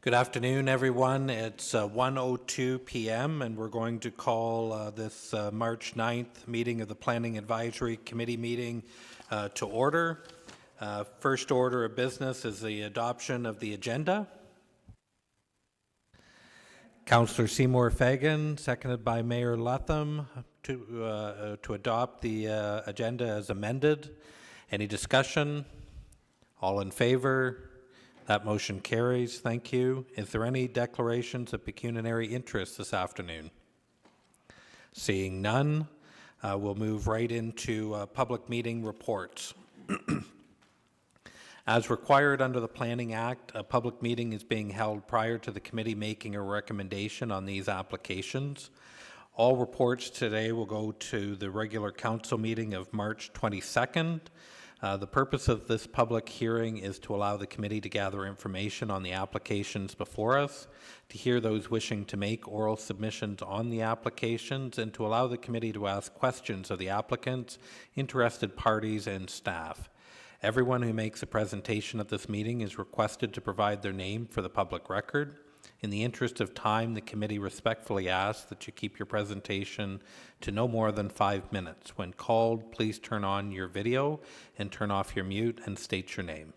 Good afternoon, everyone. It's 1:02 p.m. and we're going to call this March 9th meeting of the Planning Advisory Committee meeting to order. First order of business is the adoption of the agenda. Councillor Seymour Fagan, seconded by Mayor Latham, to adopt the agenda as amended. Any discussion? All in favor? That motion carries. Thank you. Is there any declarations of pecuniary interest this afternoon? Seeing none, we'll move right into public meeting reports. As required under the Planning Act, a public meeting is being held prior to the committee making a recommendation on these applications. All reports today will go to the regular council meeting of March 22nd. The purpose of this public hearing is to allow the committee to gather information on the applications before us, to hear those wishing to make oral submissions on the applications, and to allow the committee to ask questions of the applicants, interested parties, and staff. Everyone who makes a presentation at this meeting is requested to provide their name for the public record. In the interest of time, the committee respectfully asks that you keep your presentation to no more than 5 minutes. When called, please turn on your video and turn off your mute and state your name.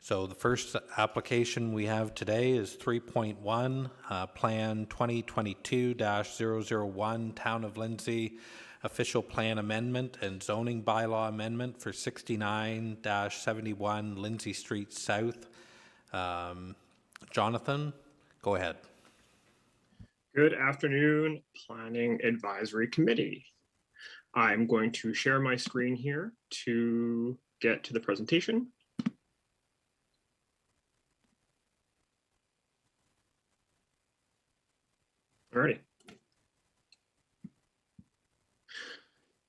So the first application we have today is 3.1, Plan 2022-001, Town of Lindsay, Official Plan Amendment and Zoning Bylaw Amendment for 69-71 Lindsay Street South. Jonathan, go ahead. Good afternoon, Planning Advisory Committee. I'm going to share my screen here to get to the presentation. Alrighty.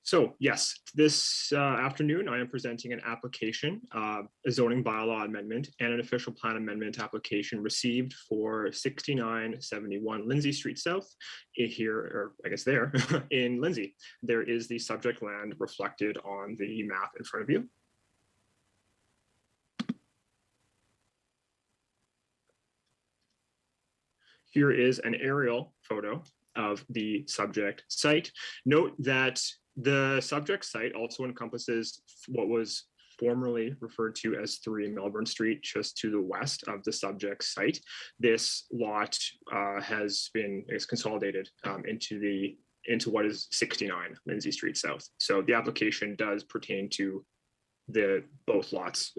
So yes, this afternoon I am presenting an application, a zoning bylaw amendment and an official plan amendment application received for 6971 Lindsay Street South here, or I guess there, in Lindsay. There is the subject land reflected on the map in front of you. Here is an aerial photo of the subject site. Note that the subject site also encompasses what was formerly referred to as 3 Melbourne Street, just to the west of the subject site. This lot has been consolidated into what is 69 Lindsay Street South. So the application does pertain to both lots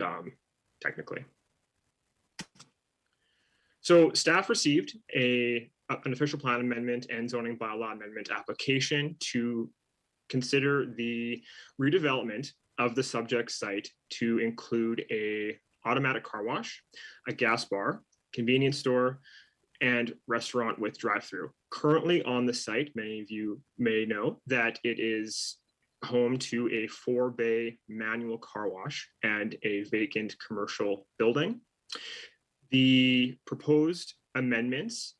technically. So staff received an official plan amendment and zoning bylaw amendment application to consider the redevelopment of the subject site to include a automatic car wash, a gas bar, convenience store, and restaurant with drive-through. Currently on the site, many of you may know that it is home to a 4-bay manual car wash and a vacant commercial building. The proposed amendments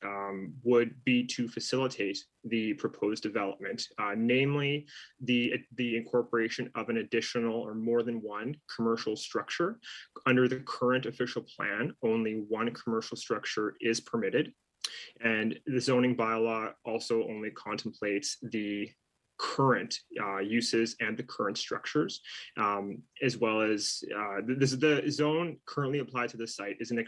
would be to facilitate the proposed development, namely the incorporation of an additional or more than one commercial structure. Under the current official plan, only one commercial structure is permitted, and the zoning bylaw also only contemplates the current uses and the current structures, as well as the zone currently applied to this site is an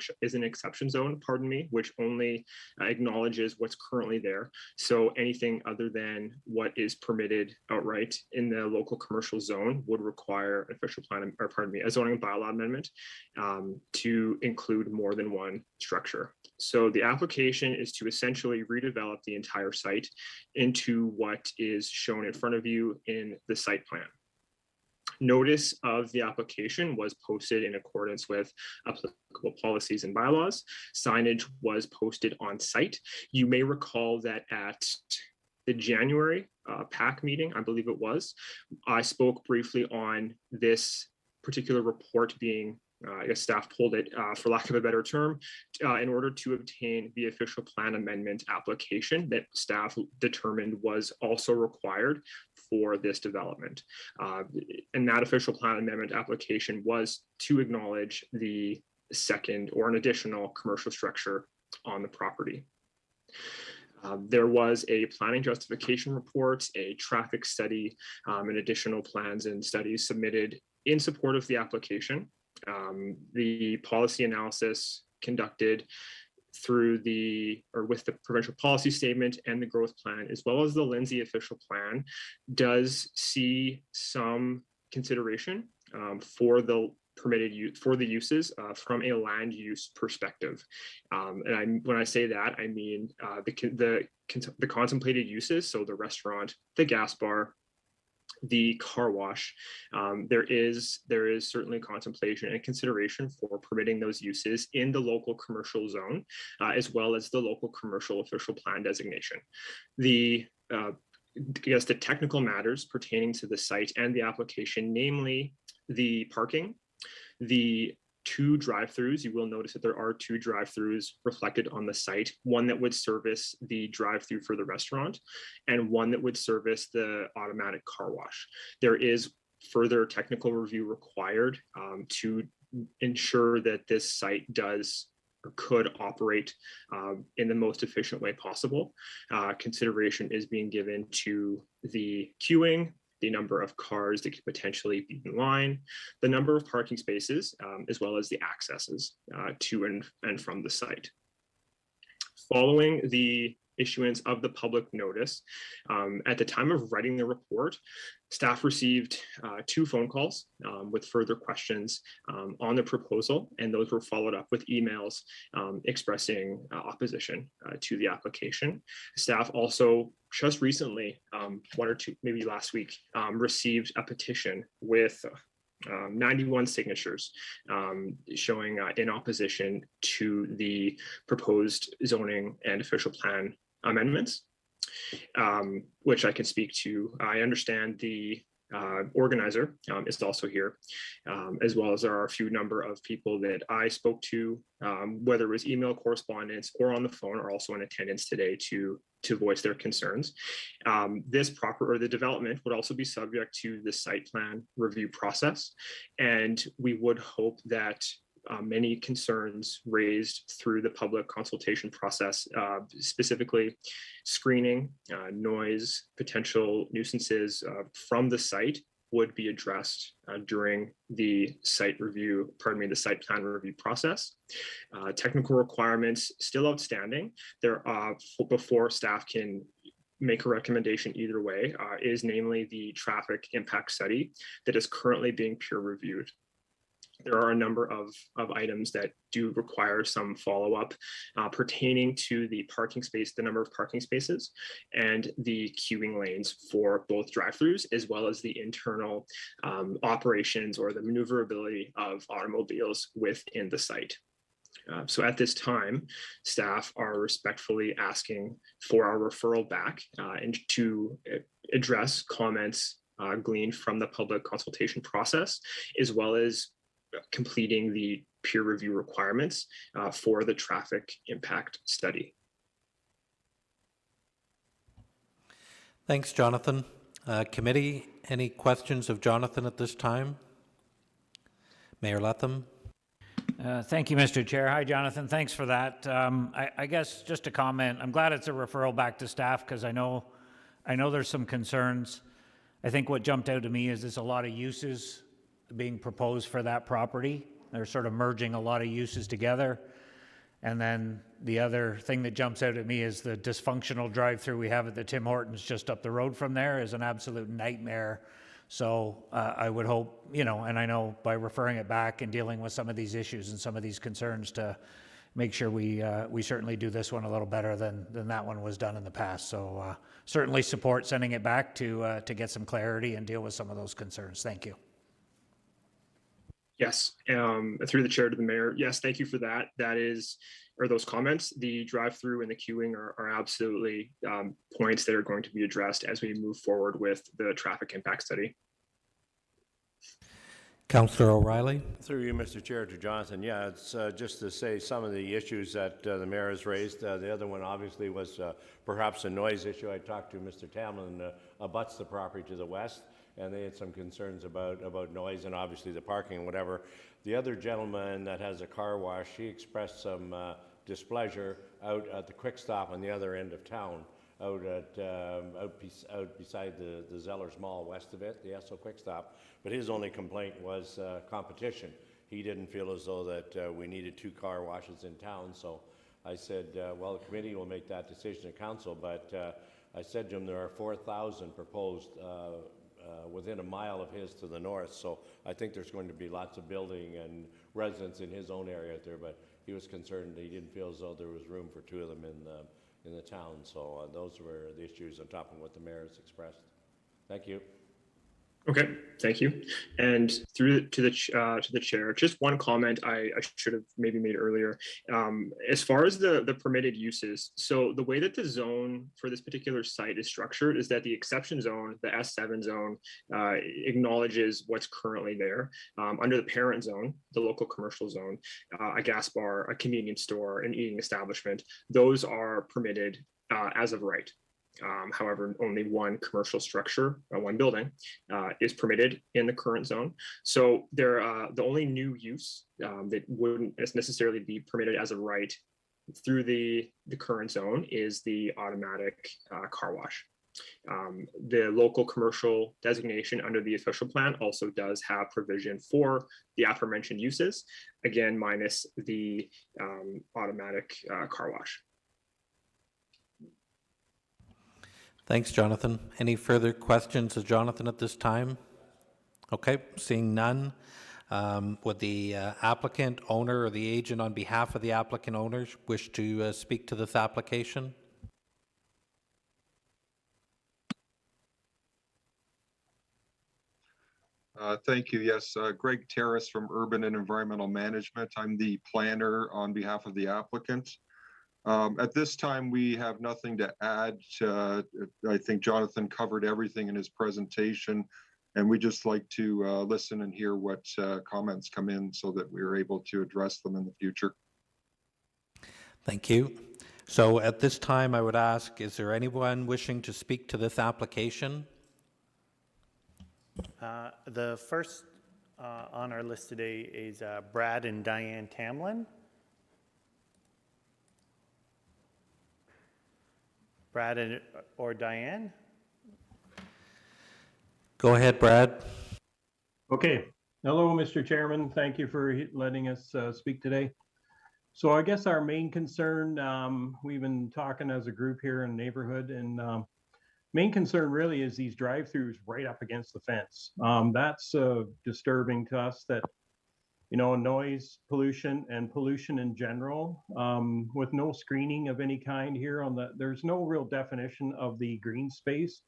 exception zone, which only acknowledges what's currently there. So anything other than what is permitted outright in the local commercial zone would require an official plan, or a zoning bylaw amendment to include more than one structure. So the application is to essentially redevelop the entire site into what is shown in front of you in the site plan. Notice of the application was posted in accordance with applicable policies and bylaws. Signage was posted on site. You may recall that at the January PAC meeting, I believe it was, I spoke briefly on this particular report being I guess staff pulled it, for lack of a better term, in order to obtain the official plan amendment application that staff determined was also required for this development. And that official plan amendment application was to acknowledge the second or an additional commercial structure on the property. There was a planning justification report, a traffic study, and additional plans and studies submitted in support of the application. The policy analysis conducted through with the provincial policy statement and the growth plan, as well as the Lindsay official plan, does see some consideration for the permitted use for the uses from a land use perspective. When I say that, I mean the contemplated uses, so the restaurant, the gas bar, the car wash. There is certainly contemplation and consideration for permitting those uses in the local commercial zone, as well as the local commercial official plan designation. I guess the technical matters pertaining to the site and the application, namely the parking, the 2 drive-throughs. You will notice that there are 2 drive-throughs reflected on the site, one that would service the drive-through for the restaurant and one that would service the automatic car wash. There is further technical review required to ensure that this site does or could operate in the most efficient way possible. Consideration is being given to the queuing, the number of cars that could potentially be in line, the number of parking spaces, as well as the accesses to and from the site. Following the issuance of the public notice, at the time of writing the report, staff received 2 phone calls with further questions on the proposal, and those were followed up with emails expressing opposition to the application. Staff also just recently, 1 or 2, maybe last week, received a petition with 91 signatures showing in opposition to the proposed zoning and official plan amendments, which I can speak to. I understand the organizer is also here, as well as there are a few number of people that I spoke to, whether it was email correspondence or on the phone, are also in attendance today to voice their concerns. The development would also be subject to the site plan review process, and we would hope that many concerns raised through the public consultation process, specifically screening, noise, potential nuisances from the site, would be addressed during the site plan review process. Technical requirements still outstanding. Before staff can make a recommendation either way, is namely the traffic impact study that is currently being peer reviewed. There are a number of items that do require some follow-up pertaining to the number of parking spaces and the queuing lanes for both drive-throughs, as well as the internal operations or the maneuverability of automobiles within the site. So at this time, staff are respectfully asking for our referral back and to address comments gleaned from the public consultation process, as well as completing the peer review requirements for the traffic impact study. Thanks, Jonathan. Committee, any questions of Jonathan at this time? Mayor Letham. Thank you, Mr. Chair. Hi, Jonathan. Thanks for that. I guess just a comment. I'm glad it's a referral back to staff because I know there's some concerns. I think what jumped out to me is there's a lot of uses being proposed for that property. They're sort of merging a lot of uses together. And then the other thing that jumps out at me is the dysfunctional drive-through we have at the Tim Hortons just up the road from there is an absolute nightmare. So I would hope, and I know by referring it back and dealing with some of these issues and some of these concerns to make sure we certainly do this one a little better than that one was done in the past. So certainly support sending it back to get some clarity and deal with some of those concerns. Thank you. Yes, through the chair to the mayor. Yes, thank you for that. Those comments. The drive-through and the queuing are absolutely points that are going to be addressed as we move forward with the traffic impact study. Councillor O'Reilly. Through you, Mr. Chair, to Jonathan. Yeah, it's just to say some of the issues that the mayor has raised. The other one obviously was perhaps a noise issue. I talked to Mr. Tamlin, abuts the property to the west. and they had some concerns about noise and obviously the parking and whatever. The other gentleman that has a car wash, he expressed some displeasure out at the Quick Stop on the other end of town, out beside the Zellers Mall west of it, the Esso Quick Stop. But his only complaint was competition. He didn't feel as though that we needed 2 car washes in town. So I said, well, the committee will make that decision at council. But I said to him, there are 4,000 proposed within a mile of his to the north. So I think there's going to be lots of building and residents in his own area out there. But he was concerned he didn't feel as though there was room for 2 of them in the town. So those were the issues on top of what the mayor has expressed. Thank you. Okay, thank you. And through to the chair, just one comment I should have maybe made earlier. As far as the permitted uses, so the way that the zone for this particular site is structured is that the exception zone, the S7 zone, acknowledges what's currently there. Under the parent zone, the local commercial zone, a gas bar, a convenience store, an eating establishment, those are permitted as of right. However, only one commercial structure, one building, is permitted in the current zone. So the only new use that wouldn't necessarily be permitted as a right through the current zone is the automatic car wash. The local commercial designation under the official plan also does have provision for the aforementioned uses, again, minus the automatic car wash. Thanks, Jonathan. Any further questions of Jonathan at this time? Okay, seeing none. Would the applicant, owner, or the agent on behalf of the applicant owners wish to speak to this application? Thank you. Yes, Greg Terrace from Urban and Environmental Management. I'm the planner on behalf of the applicant. At this time, we have nothing to add. I think Jonathan covered everything in his presentation, and we just like to listen and hear what comments come in so that we're able to address them in the future. Thank you. So at this time, I would ask, is there anyone wishing to speak to this application? The first on our list today is Brad and Diane Tamlin. Brad or Diane? Go ahead, Brad. Okay. Hello, Mr. Chairman. Thank you for letting us speak today. So I guess our main concern, we've been talking as a group here in the neighborhood, and main concern really is these drive-throughs right up against the fence. That's disturbing to us, that, you know, noise pollution and pollution in general, with no screening of any kind here there's no real definition of the green space.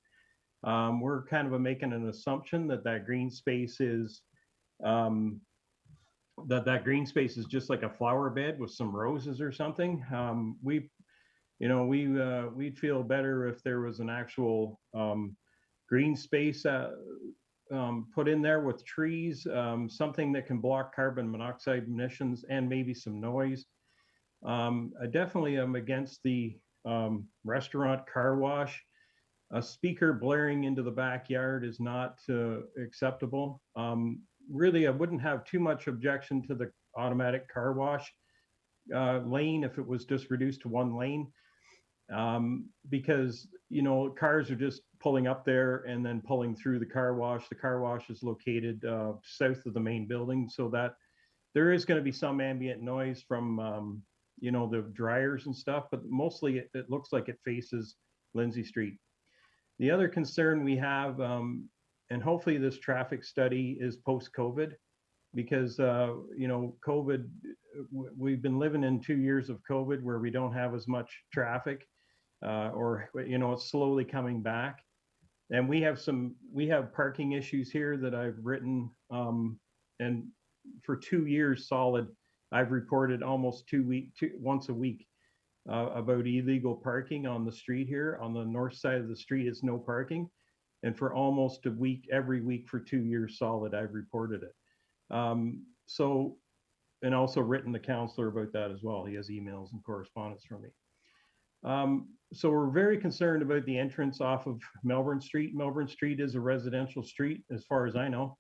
We're kind of making an assumption that green space is, that green space is just like a flower bed with some roses or something. We'd feel better if there was an actual green space put in there with trees, something that can block carbon monoxide emissions and maybe some noise. I definitely am against the restaurant car wash. A speaker blaring into the backyard is not acceptable. Really, I wouldn't have too much objection to the automatic car wash lane if it was just reduced to one lane, because, you know, cars are just pulling up there and then pulling through the car wash. The car wash is located south of the main building, so that there is going to be some ambient noise from, you know, the dryers and stuff, but mostly it looks like it faces Lindsay Street. The other concern we have, and hopefully this traffic study is post-COVID, because, you know, COVID, we've been living in 2 years of COVID where we don't have as much traffic, or, you know, it's slowly coming back. And we have parking issues here that I've written, and for 2 years solid, I've reported almost once a week about illegal parking on the street here. On the north side of the street is no parking. And for almost a week, every week for 2 years solid, I've reported it. And also written the counselor about that as well. He has emails and correspondence from me. So we're very concerned about the entrance off of Melbourne Street. Melbourne Street is a residential street, as far as I know.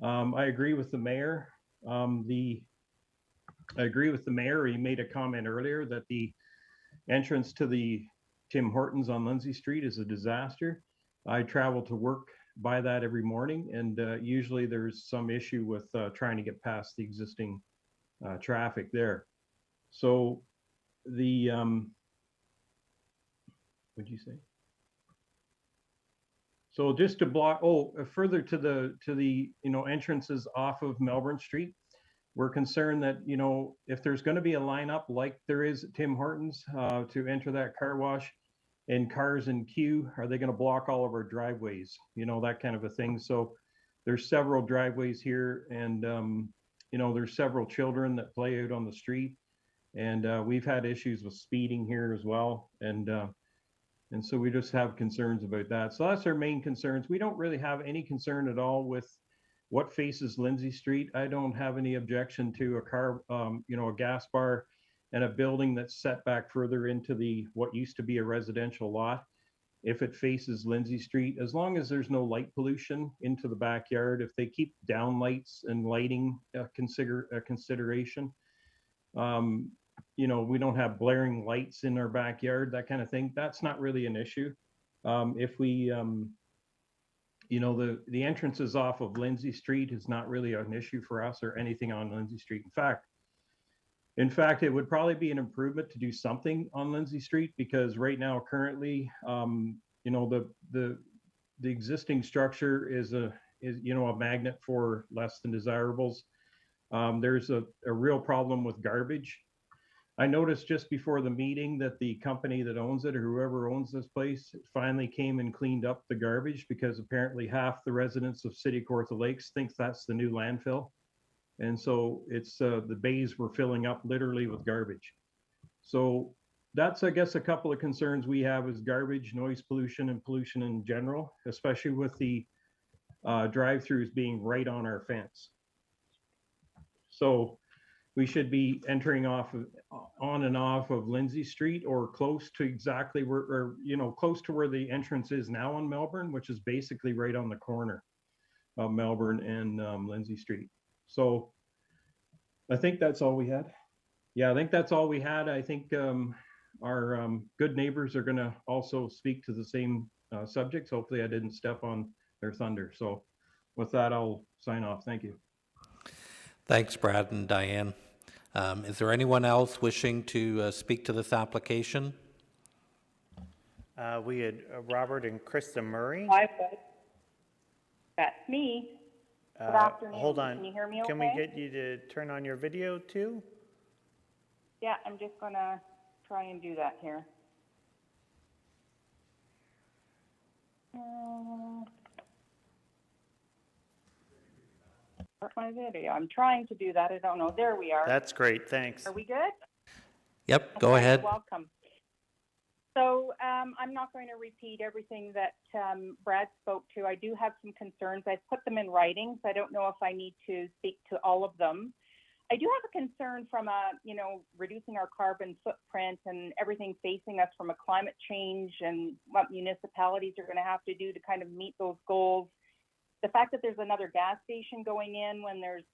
I agree with the mayor. I agree with the mayor. He made a comment earlier that the entrance to the Tim Hortons on Lindsay Street is a disaster. I travel to work by that every morning, and usually there's some issue with trying to get past the existing traffic there. So the what'd you say? So just to block, further to the entrances off of Melbourne Street, we're concerned that, if there's going to be a lineup like there is at Tim Hortons to enter that car wash, and cars in queue, are they going to block all of our driveways? That kind of a thing. So there's several driveways here, and there's several children that play out on the street, and we've had issues with speeding here as well, and so we just have concerns about that. So that's our main concerns. We don't really have any concern at all with what faces Lindsay Street. I don't have any objection to a car, a gas bar and a building that's set back further into what used to be a residential lot. If it faces Lindsay Street, as long as there's no light pollution into the backyard, if they keep down lights and lighting consideration, we don't have blaring lights in our backyard, that kind of thing. That's not really an issue. If we, the entrances off of Lindsay Street is not really an issue for us or anything on Lindsay Street. In fact, it would probably be an improvement to do something on Lindsay Street, because right now, currently, the existing structure is a magnet for less than desirables. There's a real problem with garbage. I noticed just before the meeting that the company that owns it, or whoever owns this place, finally came and cleaned up the garbage, because apparently half the residents of City Kawartha Lakes thinks that's the new landfill. And so it's the bays were filling up literally with garbage. So that's, I guess, a couple of concerns we have is garbage, noise pollution, and pollution in general, especially with the drive-throughs being right on our fence. So we should be entering on and off of Lindsay Street, or close to exactly where, or close to where the entrance is now on Melbourne, which is basically right on the corner of Melbourne and Lindsay Street. So I think that's all we had. Yeah, I think that's all we had. I think our good neighbors are going to also speak to the same subjects. Hopefully I didn't step on their thunder. So with that, I'll sign off. Thank you. Thanks, Brad and Diane. Is there anyone else wishing to speak to this application? We had Robert and Krista Murray. Hi, bud. That's me. Good afternoon. Hold on. Can you hear me okay? Can we get you to turn on your video too? Yeah, I'm just going to try and do that here. Start my video. I'm trying to do that. I don't know. There we are. That's great. Thanks. Are we good? Yep, go ahead. Welcome. So I'm not going to repeat everything that Brad spoke to. I do have some concerns. I've put them in writing, so I don't know if I need to speak to all of them. I do have a concern from reducing our carbon footprint and everything facing us from a climate change and what municipalities are going to have to do to kind of meet those goals. The fact that there's another gas station going in when there's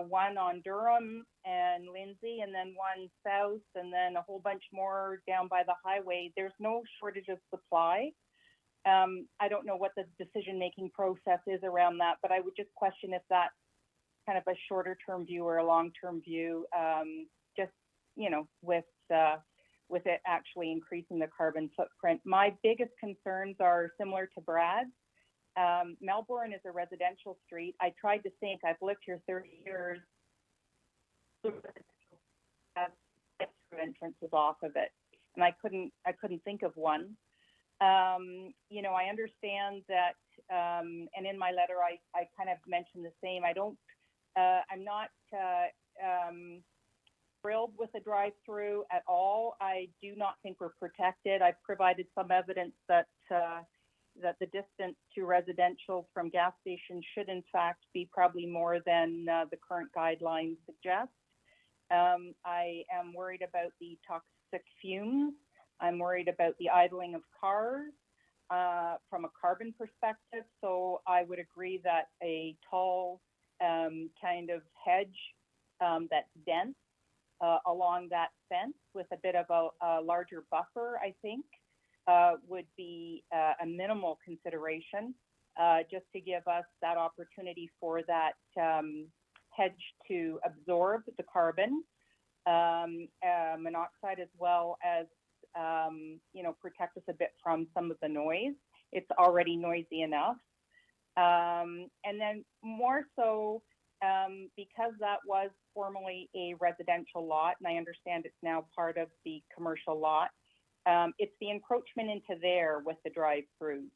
one on Durham and Lindsay, and then one south, and then a whole bunch more down by the highway. There's no shortage of supply. I don't know what the decision-making process is around that, but I would just question if that's kind of a shorter-term view or a long-term view, with it actually increasing the carbon footprint. My biggest concerns are similar to Brad's. Melbourne is a residential street. I tried to think, I've lived here 30 years, entrances off of it, and I couldn't think of one. I understand that, and in my letter, I kind of mentioned the same. I'm not thrilled with the drive-through at all. I do not think we're protected. I've provided some evidence that the distance to residential from gas stations should in fact be probably more than the current guidelines suggest. I am worried about the toxic fumes I'm worried about the idling of cars from a carbon perspective. So I would agree that a tall kind of hedge that's dense along that fence with a bit of a larger buffer, I think, would be a minimal consideration, just to give us that opportunity for that hedge to absorb the carbon monoxide, as well as protect us a bit from some of the noise. It's already noisy enough. And then more so, because that was formerly a residential lot, and I understand it's now part of the commercial lot, it's the encroachment into there with the drive-throughs.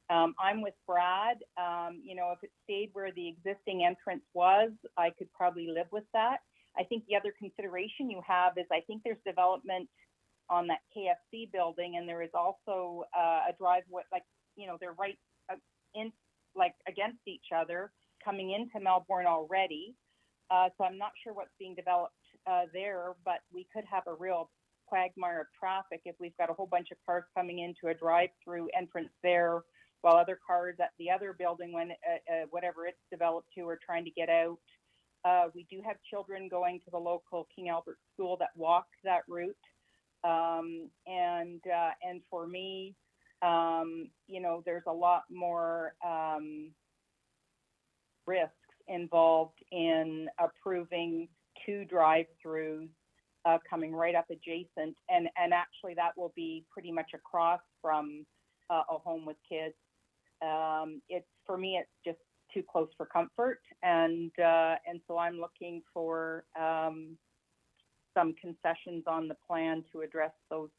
I'm with Brad. If it stayed where the existing entrance was, I could probably live with that. I think the other consideration you have is I think there's development on that KFC building, and there is also a driveway, they're right in, against each other coming into Melbourne already. So I'm not sure what's being developed there, but we could have a real quagmire of traffic if we've got a whole bunch of cars coming into a drive-through entrance there, while other cars at the other building, when whatever it's developed to, are trying to get out. We do have children going to the local King Albert school that walk that route. And for me, there's a lot more risks involved in approving 2 drive-throughs coming right up adjacent. And actually that will be pretty much across from a home with kids. For me, it's just too close for comfort. And so I'm looking for some concessions on the plan to address those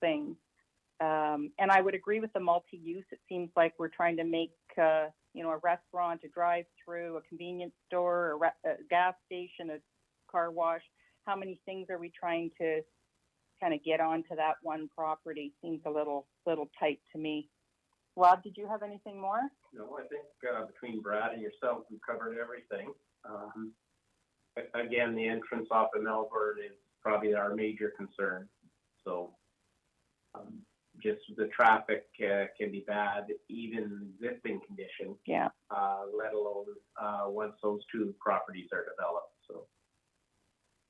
things. And I would agree with the multi-use. It seems like we're trying to make a restaurant, a drive-through, a convenience store, a gas station, a car wash. How many things are we trying to kind of get onto that one property? Seems a little tight to me. Rob, did you have anything more? No, I think between Brad and yourself, we've covered everything. Again, the entrance off of Melbourne is probably our major concern. So just the traffic can be bad, even in existing condition. Yeah. Let alone once those 2 properties are developed.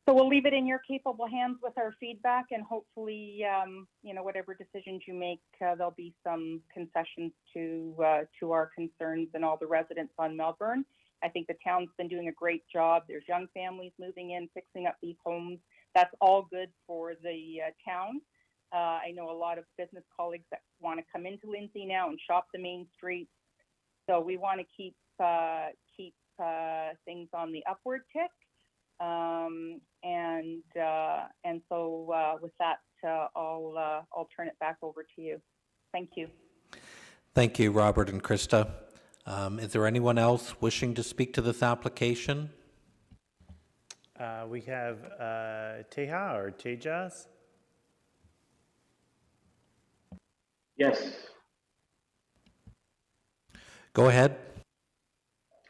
So we'll leave it in your capable hands with our feedback, and hopefully, whatever decisions you make, there'll be some concessions to our concerns and all the residents on Melbourne. I think the town's been doing a great job. There's young families moving in, fixing up these homes. That's all good for the town. I know a lot of business colleagues that want to come into Lindsay now and shop the main streets. So we want to keep things on the upward tick. And so with that, I'll turn it back over to you. Thank you. Thank you, Robert and Krista. Is there anyone else wishing to speak to this application? We have Teja or Tejas. Yes. Go ahead.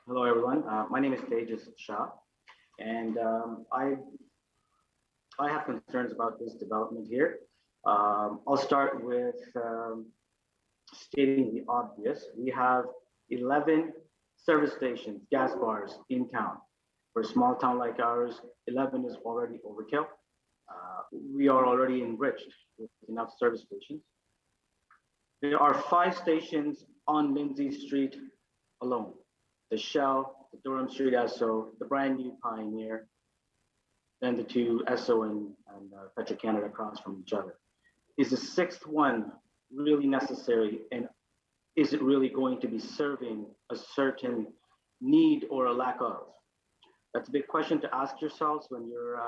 Hello, everyone. My name is Tejas Shah, and I have concerns about this development here. I'll start with stating the obvious. We have 11 service stations, gas bars in town. For a small town like ours, 11 is already overkill. We are already enriched with enough service stations. There are 5 stations on Lindsay Street alone. The Shell, the Durham Street Esso, the brand new Pioneer, then the 2 Esso and Petro-Canada across from each other. Is the 6th one really necessary, and is it really going to be serving a certain need or a lack of? That's a big question to ask yourselves when you're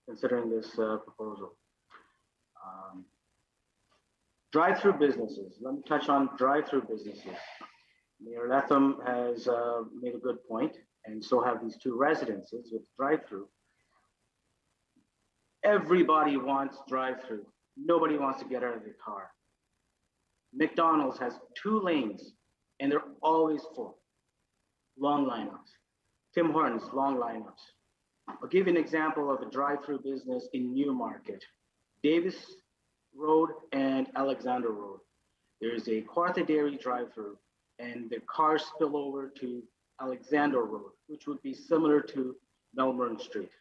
considering this proposal. Drive-through businesses. Let me touch on drive-through businesses. Mayor Latham has made a good point, and so have these 2 residences with drive-through. Everybody wants drive-through. Nobody wants to get out of their car. McDonald's has 2 lanes, and they're always full. Long lineups. Tim Hortons, long lineups. I'll give you an example of a drive-through business in Newmarket. Davis Road and Alexander Road. There's a Quartha Dairy drive-through, and the cars spill over to Alexander Road, which would be similar to Melbourne Street.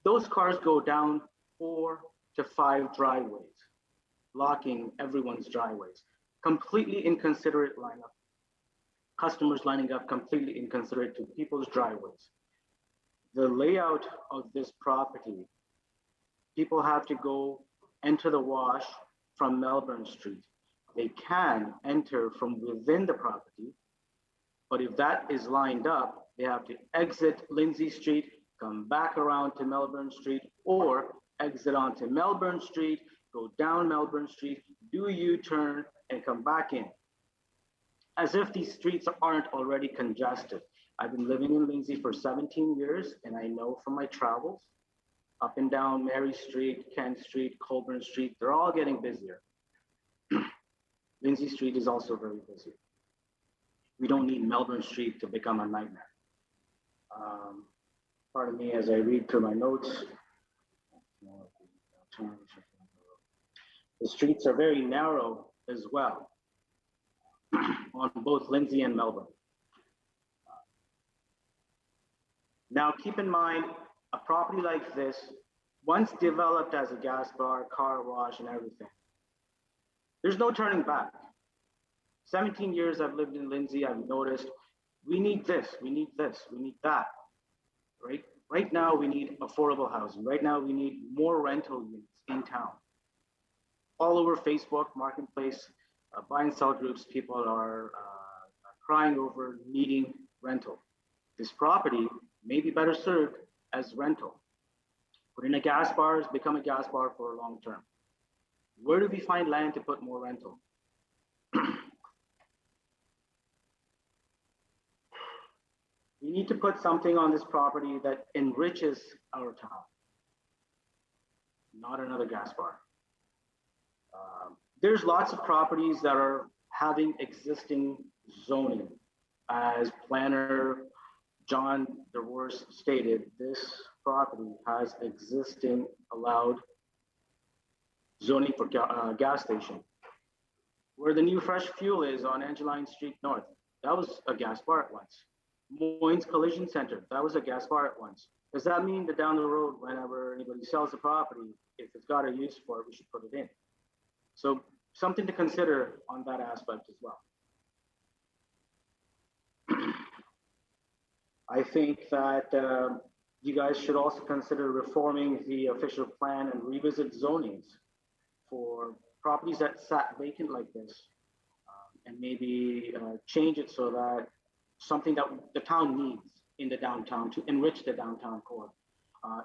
Those cars go down 4 to 5 driveways, blocking everyone's driveways. Completely inconsiderate lineup. Customers lining up completely inconsiderate to people's driveways. The layout of this property, people have to go enter the wash from Melbourne Street. They can enter from within the property, but if that is lined up, they have to exit Lindsay Street, come back around to Melbourne Street, or exit onto Melbourne Street, go down Melbourne Street, do a U-turn, and come back in. As if these streets aren't already congested. I've been living in Lindsay for 17 years, and I know from my travels, up and down Mary Street, Kent Street, Colburn Street, they're all getting busier. Lindsay Street is also very busy. We don't need Melbourne Street to become a nightmare. Pardon me as I read through my notes. The streets are very narrow as well on both Lindsay and Melbourne. Now keep in mind, a property like this, once developed as a gas bar, car wash, and everything, there's no turning back. 17 years I've lived in Lindsay, I've noticed we need this, we need this, we need that, right? Right now we need affordable housing. Right now we need more rental units in town. All over Facebook, Marketplace, buy and sell groups, people are crying over needing rental. This property may be better served as rental. Put in a gas bars, become a gas bar for a long term. Where do we find land to put more rental? We need to put something on this property that enriches our town, not another gas bar. There's lots of properties that are having existing zoning. As planner John DeWorst stated, this property has existing allowed zoning for gas station. Where the new fresh fuel is on Angeline Street North, that was a gas bar at once. Moines Collision Center, that was a gas bar at once. Does that mean that down the road, whenever anybody sells the property, if it's got a use for it, we should put it in? So something to consider on that aspect as well. I think that you guys should also consider reforming the official plan and revisit zonings for properties that sat vacant like this, and maybe change it so that something that the town needs in the downtown to enrich the downtown core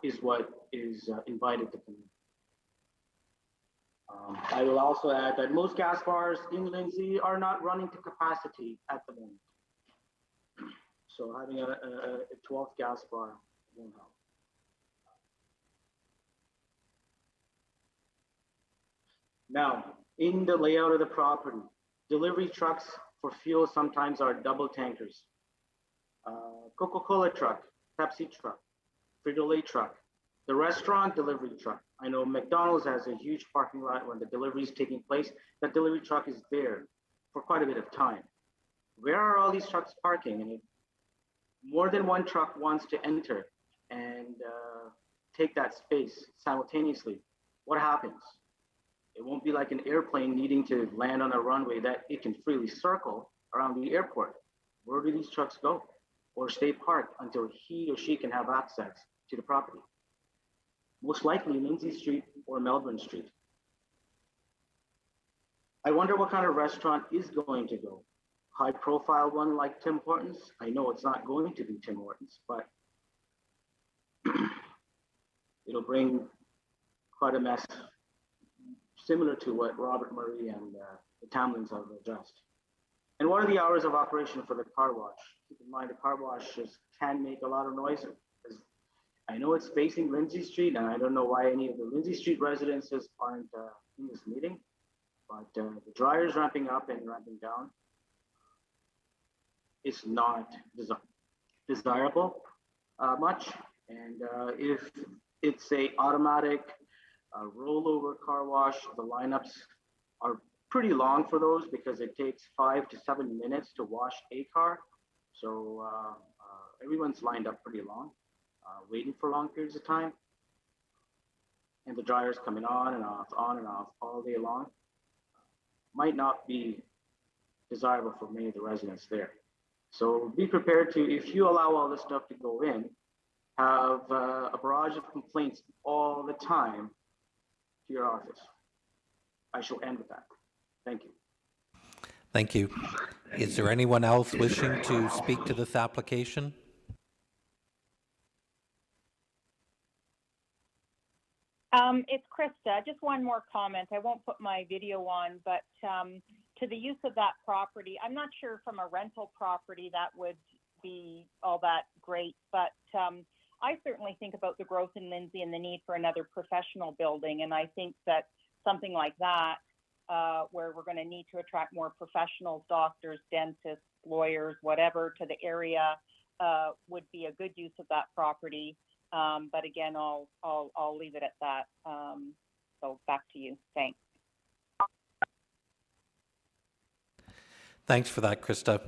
is what is invited to come in. I will also add that most gas bars in Lindsay are not running to capacity at the moment. So having a 12th gas bar won't help. Now, in the layout of the property, delivery trucks for fuel sometimes are double tankers. Coca-Cola truck, Pepsi truck, Frito-Lay truck, the restaurant delivery truck. I know McDonald's has a huge parking lot when the delivery is taking place. That delivery truck is there for quite a bit of time. Where are all these trucks parking? And if more than one truck wants to enter and take that space simultaneously, what happens? It won't be like an airplane needing to land on a runway that it can freely circle around the airport. Where do these trucks go? Or stay parked until he or she can have access to the property? Most likely Lindsay Street or Melbourne Street. I wonder what kind of restaurant is going to go. High profile one like Tim Hortons? I know it's not going to be Tim Hortons, but it'll bring quite a mess, similar to what Robert Murray and the Tamlins have addressed. And what are the hours of operation for the car wash? Keep in mind the car washes can make a lot of noise. I know it's facing Lindsay Street, and I don't know why any of the Lindsay Street residences aren't in this meeting, but the dryer's ramping up and ramping down. It's not desirable much, and if it's a automatic Rollover car wash, the lineups are pretty long for those because it takes 5 to 7 minutes to wash a car. So everyone's lined up pretty long, waiting for long periods of time. And the dryers coming on and off all day long might not be desirable for many of the residents there. So be prepared to, if you allow all this stuff to go in, have a barrage of complaints all the time to your office. I shall end with that. Thank you. Thank you. Is there anyone else wishing to speak to this application? It's Krista. Just one more comment. I won't put my video on, but to the use of that property, I'm not sure from a rental property that would be all that great, but I certainly think about the growth in Lindsay and the need for another professional building. And I think that something like that, where we're going to need to attract more professionals, doctors, dentists, lawyers, whatever, to the area, would be a good use of that property. But again, I'll leave it at that. So back to you. Thanks. Thanks for that, Krista.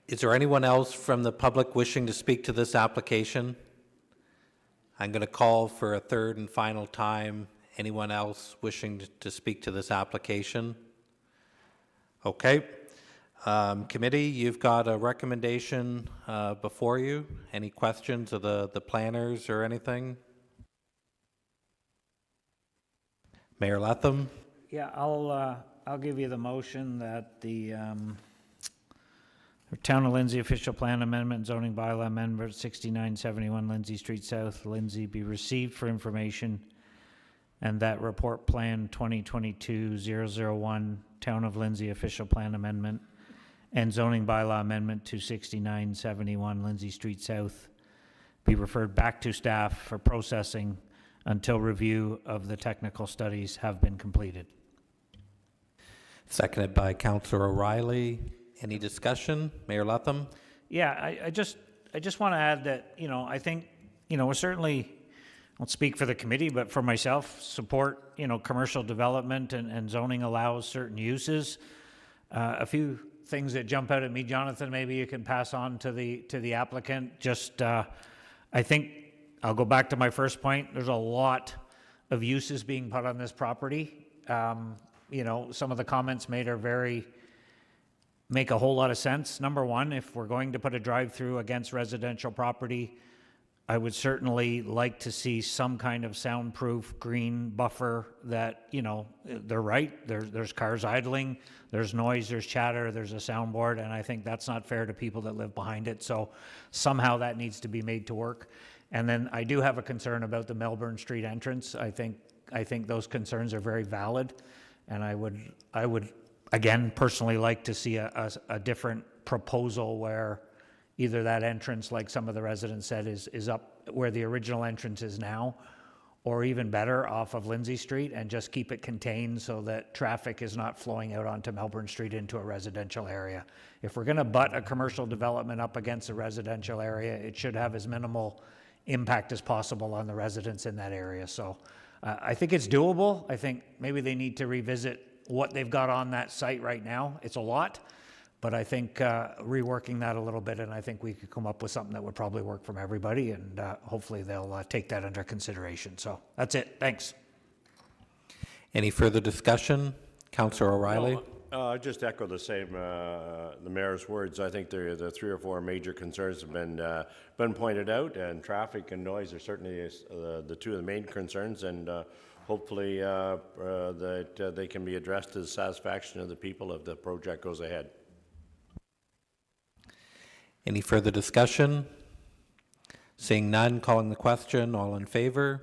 Is there anyone else from the public wishing to speak to this application? I'm going to call for a third and final time. Anyone else wishing to speak to this application? Okay. Committee, you've got a recommendation before you. Any questions of the planners or anything? Mayor Latham? Yeah, I'll give you the motion that the Town of Lindsay official plan amendment, zoning bylaw amendment 6971 Lindsay Street South, Lindsay be received for information, and that report plan 2022-001 Town of Lindsay official plan amendment and zoning bylaw amendment to 6971 Lindsay Street South be referred back to staff for processing until review of the technical studies have been completed. Seconded by Councillor O'Reilly. Any discussion? Mayor Latham? Yeah, I just want to add that, I think, we're certainly, I won't speak for the committee, but for myself, support, commercial development and zoning allows certain uses. A few things that jump out at me, Jonathan, maybe you can pass on to the applicant. Just, I think, I'll go back to my first point. There's a lot of uses being put on this property. Some of the comments made are make a whole lot of sense. Number one, if we're going to put a drive-through against residential property, I would certainly like to see some kind of soundproof green buffer that, they're right. There's cars idling, there's noise, there's chatter, there's a soundboard, and I think that's not fair to people that live behind it. So somehow that needs to be made to work. And then I do have a concern about the Melbourne Street entrance. I think those concerns are very valid, and I would again personally like to see a different proposal where either that entrance, like some of the residents said, is up where the original entrance is now, or even better, off of Lindsay Street, and just keep it contained so that traffic is not flowing out onto Melbourne Street into a residential area. If we're going to butt a commercial development up against a residential area, it should have as minimal impact as possible on the residents in that area. So I think it's doable. I think maybe they need to revisit what they've got on that site right now. It's a lot, but I think reworking that a little bit, and I think we could come up with something that would probably work from everybody, and hopefully they'll take that under consideration. So that's it. Thanks. Any further discussion? Councillor O'Reilly? Just echo the same, the mayor's words. I think the 3 or 4 major concerns have been pointed out, and traffic and noise are certainly the 2 of the main concerns, and hopefully that they can be addressed to the satisfaction of the people if the project goes ahead. Any further discussion? Seeing none, calling the question. All in favor?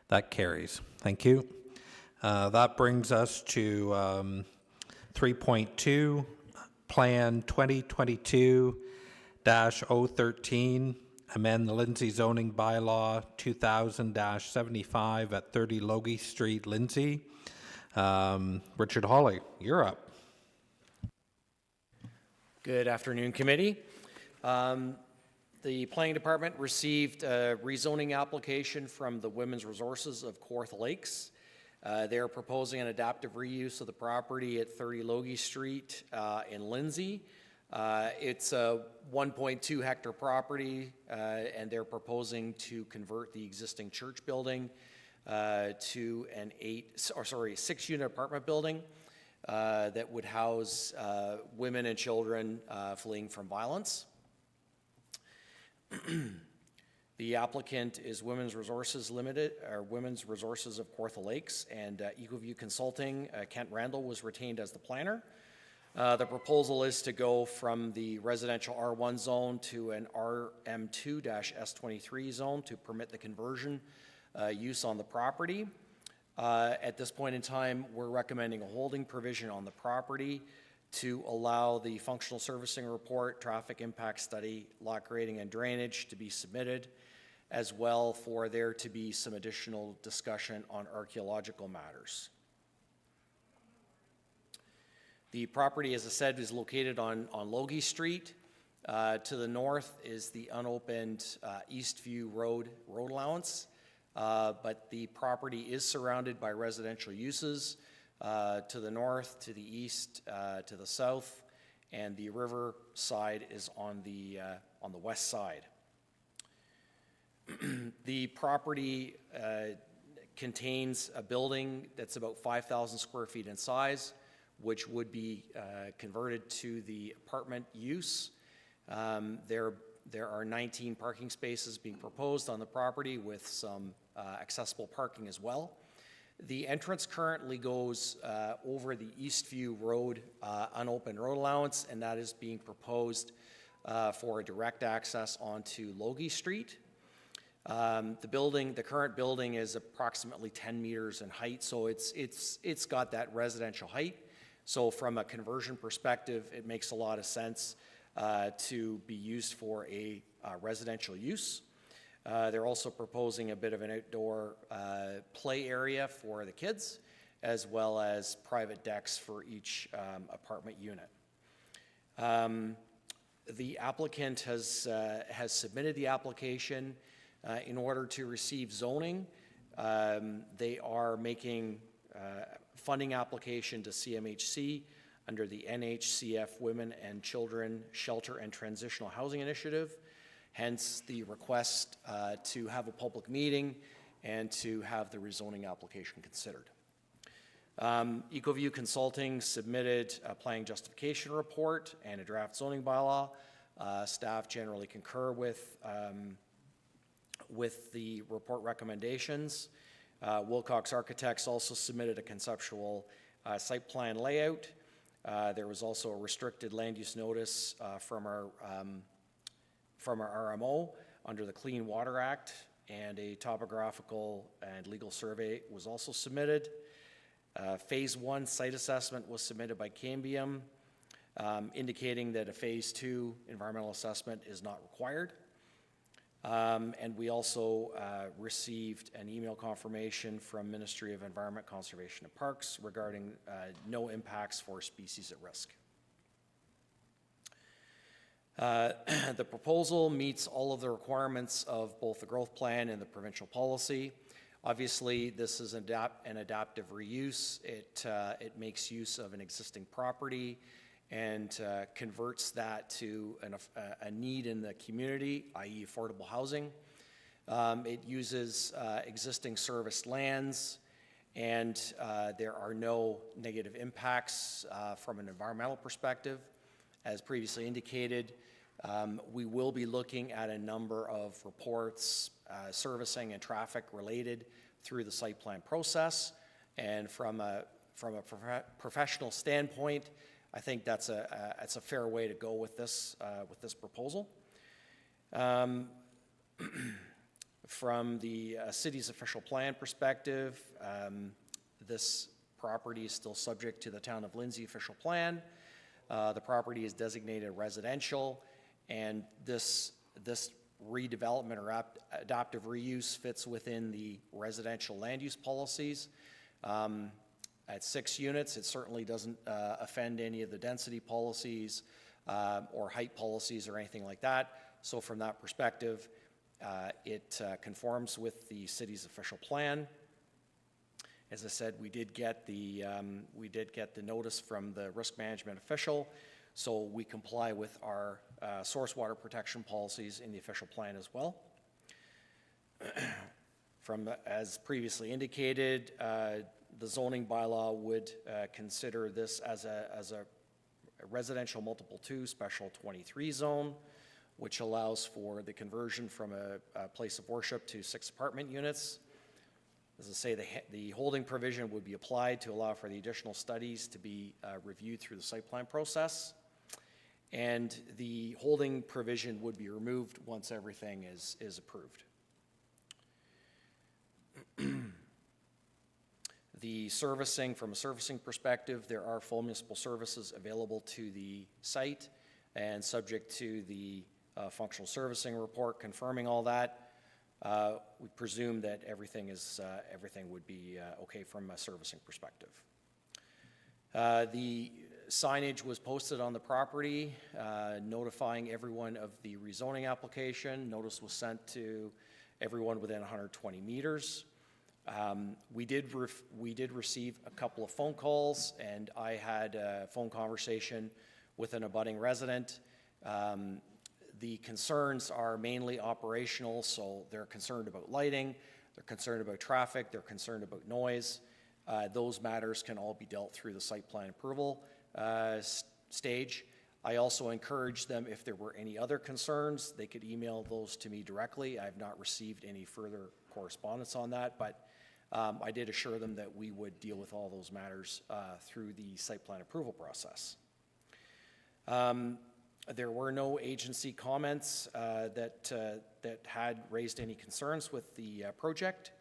That carries. Thank you. That brings us to 3.2, Plan 2022-013, amend the Lindsay zoning bylaw 2000-75 at 30 Logie Street, Lindsay. Richard Hawley, you're up. Good afternoon, committee. The The Planning Department received a rezoning application from the Women's Resources of Kawartha Lakes. They are proposing an adaptive reuse of the property at 30 Logie Street in Lindsay. It's a 1.2 hectare property, and they're proposing to convert the existing church building to an 6-unit apartment building that would house women and children fleeing from violence. The applicant is Women's Resources Limited, or Women's Resources of Kawartha Lakes, and EcoView Consulting, Kent Randall, was retained as the planner. The proposal is to go from the residential R1 zone to an RM2-S23 zone to permit the conversion use on the property. At this point in time, we're recommending a holding provision on the property to allow the functional servicing report, traffic impact study, lot grading and drainage to be submitted, as well for there to be some additional discussion on archaeological matters. The property, as I said, is located on Logie Street. To the north is the unopened Eastview Road allowance, but the property is surrounded by residential uses to the north, to the east, to the south, and the river side is on the west side. The property contains a building that's about 5,000 square feet in size, which would be converted to the apartment use. There are 19 parking spaces being proposed on the property with some accessible parking as well. The entrance currently goes over the Eastview Road unopened road allowance, and that is being proposed for a direct access onto Logie Street. The current building is approximately 10 meters in height, so it's got that residential height. So from a conversion perspective, it makes a lot of sense to be used for a residential use. They're also proposing a bit of an outdoor play area for the kids, as well as private decks for each apartment unit. The applicant has submitted the application in order to receive zoning. They are making funding application to CMHC under the NHCF Women and Children Shelter and Transitional Housing Initiative, hence the request to have a public meeting and to have the rezoning application considered. EcoView Consulting submitted a planning justification report and a draft zoning bylaw. Staff generally concur with the report recommendations. Wilcox Architects also submitted a conceptual site plan layout. There was also a restricted land use notice from our RMO under the Clean Water Act, and a topographical and legal survey was also submitted. Phase 1 site assessment was submitted by Cambium, indicating that a Phase 2 environmental assessment is not required. And we also received an email confirmation from Ministry of Environment, Conservation and Parks regarding no impacts for species at risk. The proposal meets all of the requirements of both the growth plan and the provincial policy. Obviously, this is an adaptive reuse. It makes use of an existing property and converts that to a need in the community, i.e. affordable housing. It uses existing serviced lands, and there are no negative impacts from an environmental perspective. As previously indicated, we will be looking at a number of reports, servicing and traffic related through the site plan process. And from a professional standpoint, I think that's a fair way to go with this proposal. From the city's official plan perspective, this property is still subject to the Town of Lindsay official plan. The property is designated residential, and this redevelopment or adaptive reuse fits within the residential land use policies. At 6 units, it certainly doesn't offend any of the density policies or height policies or anything like that. So from that perspective, it conforms with the city's official plan. As I said, we did get the notice from the risk management official, so we comply with our source water protection policies in the official plan as well. As previously indicated, the zoning bylaw would consider this as a residential multiple 2 special 23 zone, which allows for the conversion from a place of worship to 6 apartment units. As I say, the holding provision would be applied to allow for the additional studies to be reviewed through the site plan process. And the holding provision would be removed once everything is approved. The servicing, from a servicing perspective, there are full municipal services available to the site, and subject to the functional servicing report confirming all that, we presume that everything would be okay from a servicing perspective. The signage was posted on the property, notifying everyone of the rezoning application. Notice was sent to everyone within 120 meters. We did receive a couple of phone calls, and I had a phone conversation with an abutting resident. The concerns are mainly operational, so they're concerned about lighting, they're concerned about traffic, they're concerned about noise. Those matters can all be dealt through the site plan approval stage. I also encouraged them, if there were any other concerns, they could email those to me directly. I have not received any further correspondence on that, but I did assure them that we would deal with all those matters through the site plan approval process. There were no agency comments that had raised any concerns with the project.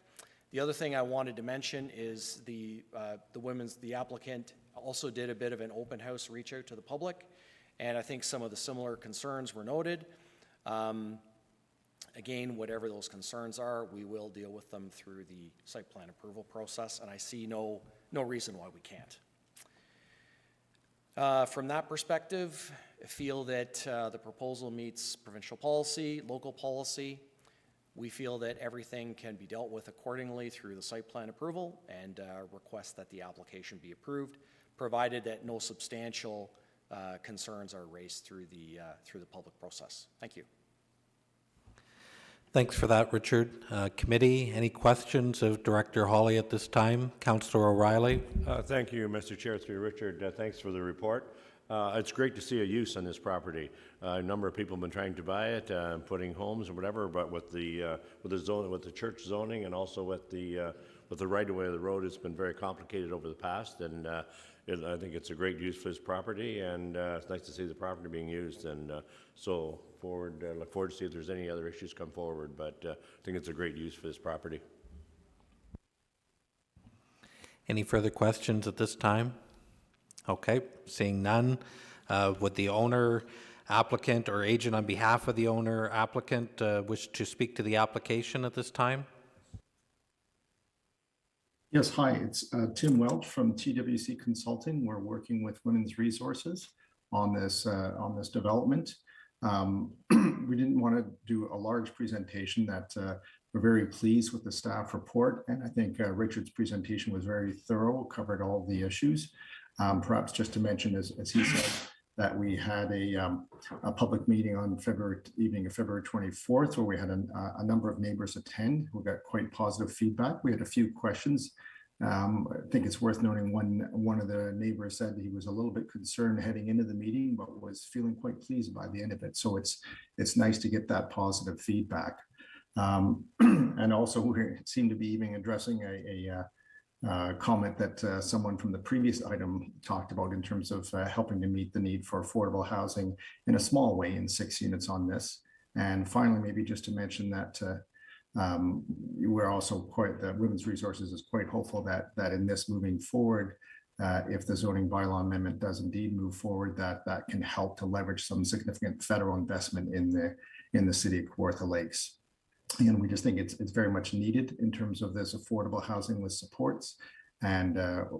The other thing I wanted to mention is the applicant also did a bit of an open house reach out to the public, and I think some of the similar concerns were noted. Again, whatever those concerns are, we will deal with them through the site plan approval process, and I see no reason why we can't. From that perspective, I feel that the proposal meets provincial policy, local policy. We feel that everything can be dealt with accordingly through the site plan approval, and request that the application be approved, provided that no substantial concerns are raised through the public process. Thank you. Thanks for that, Richard. Committee, any questions of Director Hawley at this time? Councillor O'Reilly? Thank you, Mr. Chair, through Richard. Thanks for the report. It's great to see a use on this property. A number of people have been trying to buy it, putting homes or whatever, but with the church zoning, and also with the right of way of the road, it's been very complicated over the past. And I think it's a great use for this property, and it's nice to see the property being used. And so look forward to see if there's any other issues come forward. But I think it's a great use for this property. Any further questions at this time? Okay, seeing none, would the owner, applicant, or agent on behalf of the owner, applicant wish to speak to the application at this time? Yes, hi, it's Tim Welch from TWC Consulting. We're working with Women's Resources on this development. We didn't want to do a large presentation. We're very pleased with the staff report, and I think Richard's presentation was very thorough, covered all of the issues. Perhaps just to mention, as he said, that we had a public meeting on evening of February 24th, where we had a number of neighbors attend who got quite positive feedback. We had a few questions. I think it's worth noting one of the neighbors said he was a little bit concerned heading into the meeting, but was feeling quite pleased by the end of it. So it's nice to get that positive feedback. And also we seem to be even addressing a comment that someone from the previous item talked about in terms of helping to meet the need for affordable housing in a small way in 6 units on this. And finally, maybe just to mention that we're also the Women's Resources is quite hopeful that in this moving forward, if the zoning bylaw amendment does indeed move forward, that can help to leverage some significant federal investment in the city of Kawartha Lakes. And we just think it's very much needed in terms of this affordable housing with supports, and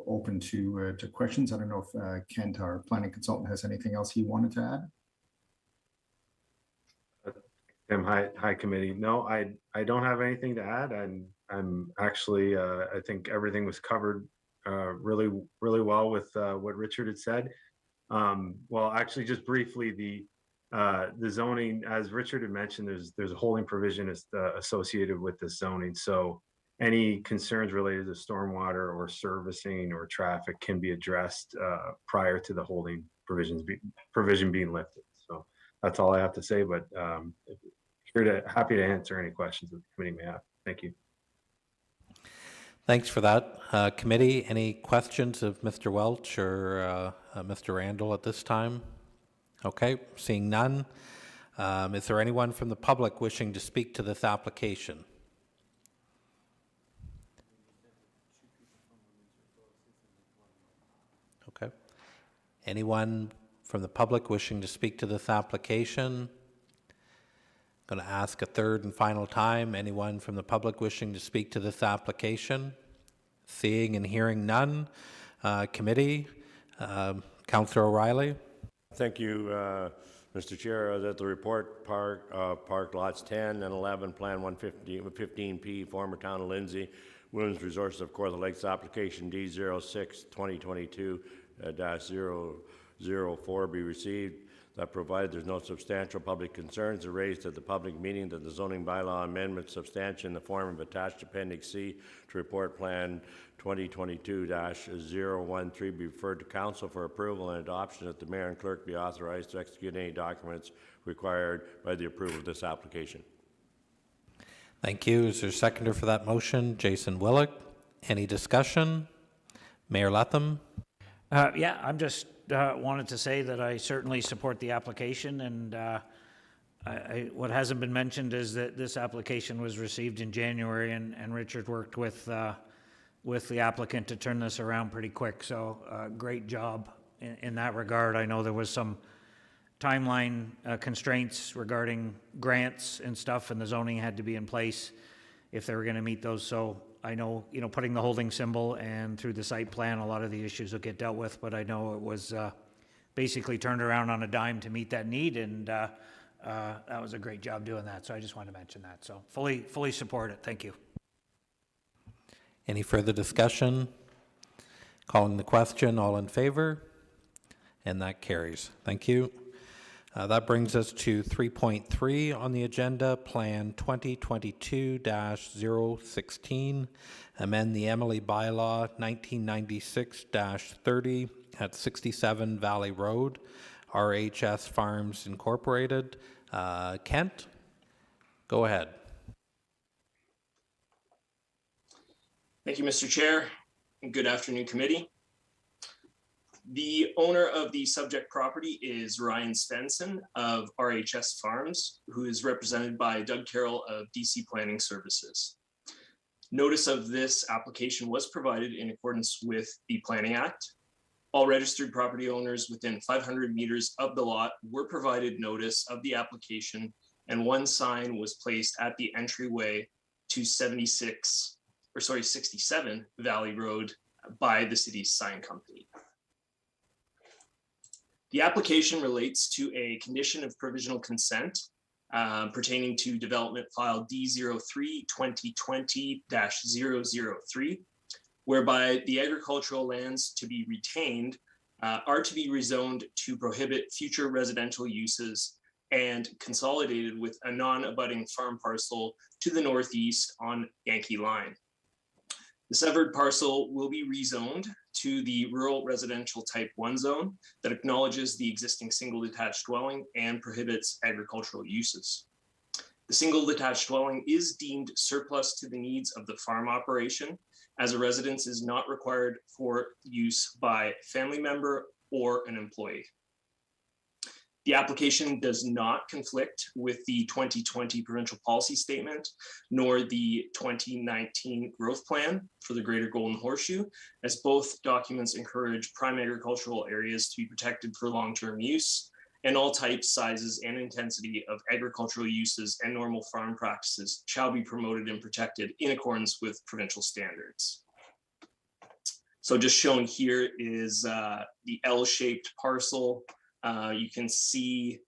open to questions. I don't know if Kent, our planning consultant, has anything else he wanted to add. Tim, hi committee. No, I don't have anything to add. I'm actually, I think everything was covered really well with what Richard had said. Well, actually, just briefly, the zoning, as Richard had mentioned, there's a holding provision associated with the zoning. So any concerns related to stormwater or servicing or traffic can be addressed prior to the holding provision being lifted. So that's all I have to say, but happy to answer any questions that the committee may have. Thank you. Thanks for that. Committee, any questions of Mr. Welch or Mr. Randall at this time? Okay, seeing none. Is there anyone from the public wishing to speak to this application? Okay. Anyone from the public wishing to speak to this application? Going to ask a third and final time. Anyone from the public wishing to speak to this application? Seeing and hearing none. Committee, Councillor O'Reilly. Thank you, Mr. Chair. That the report park lots 10 and 11, Plan 115P, former town of Lindsay, Women's Resources of Kawartha Lakes, application D06-2022-004 be received. That provided there's no substantial public concerns are raised at the public meeting, that the zoning bylaw amendment substantial in the form of attached Appendix C to report plan 2022-013 be referred to council for approval and adoption, that the mayor and clerk be authorized to execute any documents required by the approval of this application. Thank you. Is there a seconder for that motion? Jason Willick. Any discussion? Mayor Latham? Yeah, I'm just wanted to say that I certainly support the application, and what hasn't been mentioned is that this application was received in January, and Richard worked with the applicant to turn this around pretty quick. So great job in that regard. I know there was some timeline constraints regarding grants and stuff, and the zoning had to be in place if they were going to meet those. So I know, putting the holding symbol and through the site plan, a lot of the issues will get dealt with, but I know it was basically turned around on a dime to meet that need, and that was a great job doing that. So I just wanted to mention that. So fully support it. Thank you. Any further discussion? Calling the question, all in favor? And that carries. Thank you. That brings us to 3.3 on the agenda, Plan 2022-016, amend the Emily Bylaw 1996-30 at 67 Valley Road, RHS Farms Incorporated. Kent, go ahead. Thank you, Mr. Chair, and good afternoon, committee. The owner of the subject property is Ryan Svensson of RHS Farms, who is represented by Doug Carroll of DC Planning Services. Notice of this application was provided in accordance with the Planning Act. All registered property owners within 500 meters of the lot were provided notice of the application, and one sign was placed at the entryway to 67 Valley Road by the city's sign company. The application relates to a condition of provisional consent pertaining to development file D03-2020-003, whereby the agricultural lands to be retained are to be rezoned to prohibit future residential uses and consolidated with a non-abutting farm parcel to the northeast on Yankee Line. The severed parcel will be rezoned to the rural residential type 1 zone that acknowledges the existing single detached dwelling and prohibits agricultural uses. The single detached dwelling is deemed surplus to the needs of the farm operation, as a residence is not required for use by a family member or an employee. The application does not conflict with the 2020 provincial policy statement, nor the 2019 growth plan for the Greater Golden Horseshoe, as both documents encourage prime agricultural areas to be protected for long-term use, and all types, sizes, and intensity of agricultural uses and normal farm practices shall be promoted and protected in accordance with provincial standards. So just shown here is the L-shaped parcel. You can see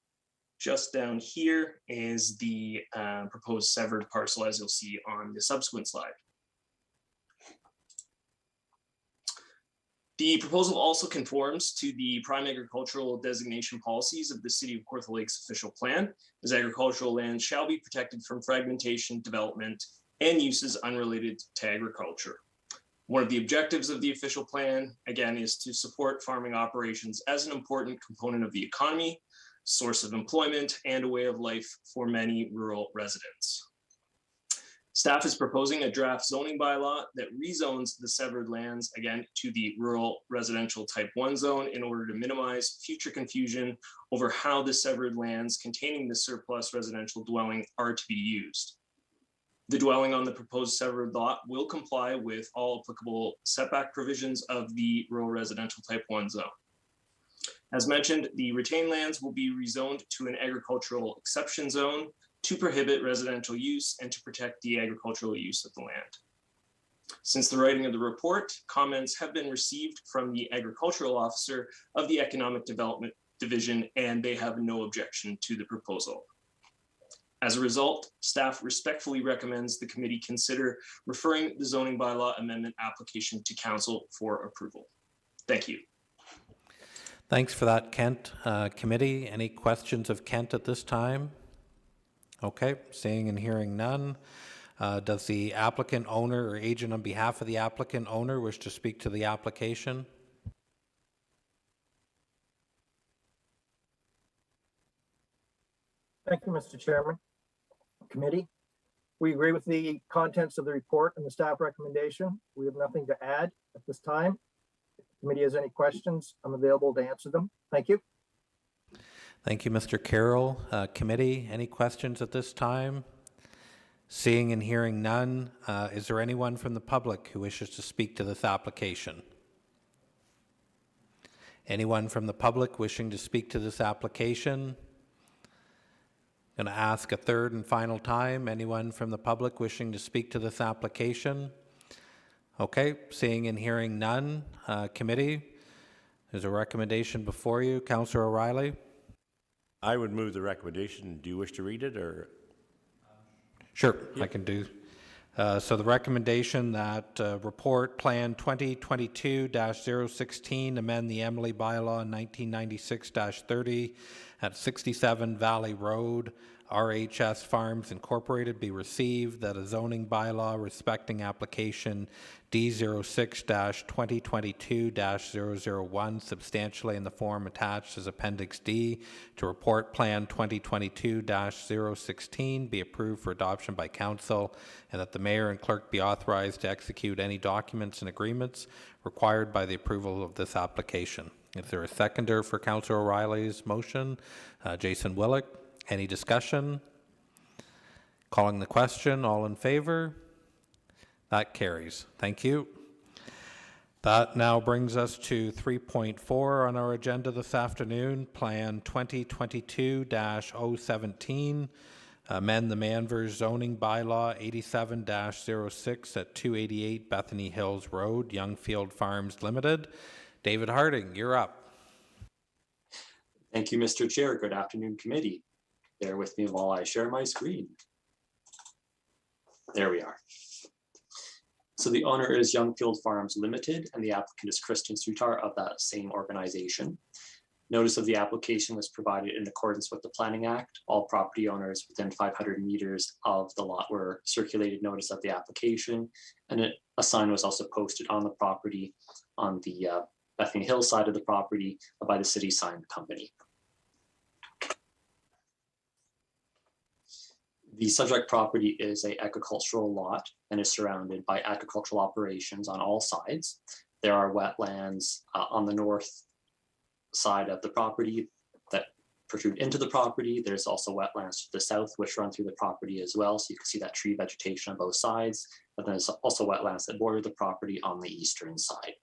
Just down here is the proposed severed parcel, as you'll see on the subsequent slide. The proposal also conforms to the prime agricultural designation policies of the City of Kawartha Lake's official plan, as agricultural lands shall be protected from fragmentation, development, and uses unrelated to agriculture. One of the objectives of the official plan, again, is to support farming operations as an important component of the economy, source of employment, and a way of life for many rural residents. Staff is proposing a draft zoning bylaw that rezones the severed lands, again, to the rural residential type 1 zone in order to minimize future confusion over how the severed lands containing the surplus residential dwelling are to be used. The dwelling on the proposed severed lot will comply with all applicable setback provisions of the rural residential type 1 zone. As mentioned, the retained lands will be rezoned to an agricultural exception zone to prohibit residential use and to protect the agricultural use of the land. Since the writing of the report, comments have been received from the agricultural officer of the Economic Development Division, and they have no objection to the proposal. As a result, staff respectfully recommends the committee consider referring the zoning bylaw amendment application to council for approval. Thank you. Thanks for that, Kent. Committee, any questions of Kent at this time? Okay, seeing and hearing none. Does the applicant owner or agent on behalf of the applicant owner wish to speak to the application? Thank you, Mr. Chairman. Committee, we agree with the contents of the report and the staff recommendation. We have nothing to add at this time. If the committee has any questions, I'm available to answer them. Thank you. Thank you, Mr. Carroll. Committee, any questions at this time? Seeing and hearing none, is there anyone from the public who wishes to speak to this application? Anyone from the public wishing to speak to this application? Going to ask a third and final time. Anyone from the public wishing to speak to this application? Okay, seeing and hearing none. Committee, there's a recommendation before you. Councillor O'Reilly? I would move the recommendation. Do you wish to read it, or? Sure, yep. I can do. So the recommendation that report plan 2022-016 amend the Emily bylaw 1996-30 at 67 Valley Road, RHS Farms Incorporated be received, that a zoning bylaw respecting application D06-2022-001 substantially in the form attached as Appendix D to report plan 2022-016 be approved for adoption by council, and that the mayor and clerk be authorized to execute any documents and agreements required by the approval of this application. Is there a seconder for Councillor O'Reilly's motion? Jason Willick. Any discussion? Calling the question, all in favor? That carries. Thank you. That now brings us to 3.4 on our agenda this afternoon, Plan 2022-017, amend the Manvers zoning bylaw 87-06 at 288 Bethany Hills Road, Youngfield Farms Limited. David Harding, you're up. Thank you, Mr. Chair. Good afternoon, committee. Bear with me while I share my screen. There we are. So the owner is Youngfield Farms Limited, and the applicant is Kristen Sutar of that same organization. Notice of the application was provided in accordance with the Planning Act. All property owners within 500 meters of the lot were circulated notice of the application, and a sign was also posted on the property on the Bethany Hill side of the property by the city sign company. The subject property is an agricultural lot and is surrounded by agricultural operations on all sides. There are wetlands on the north side of the property that protrude into the property. There's also wetlands to the south which run through the property as well. So you can see that tree vegetation on both sides, but then there's also wetlands that border the property on the eastern side.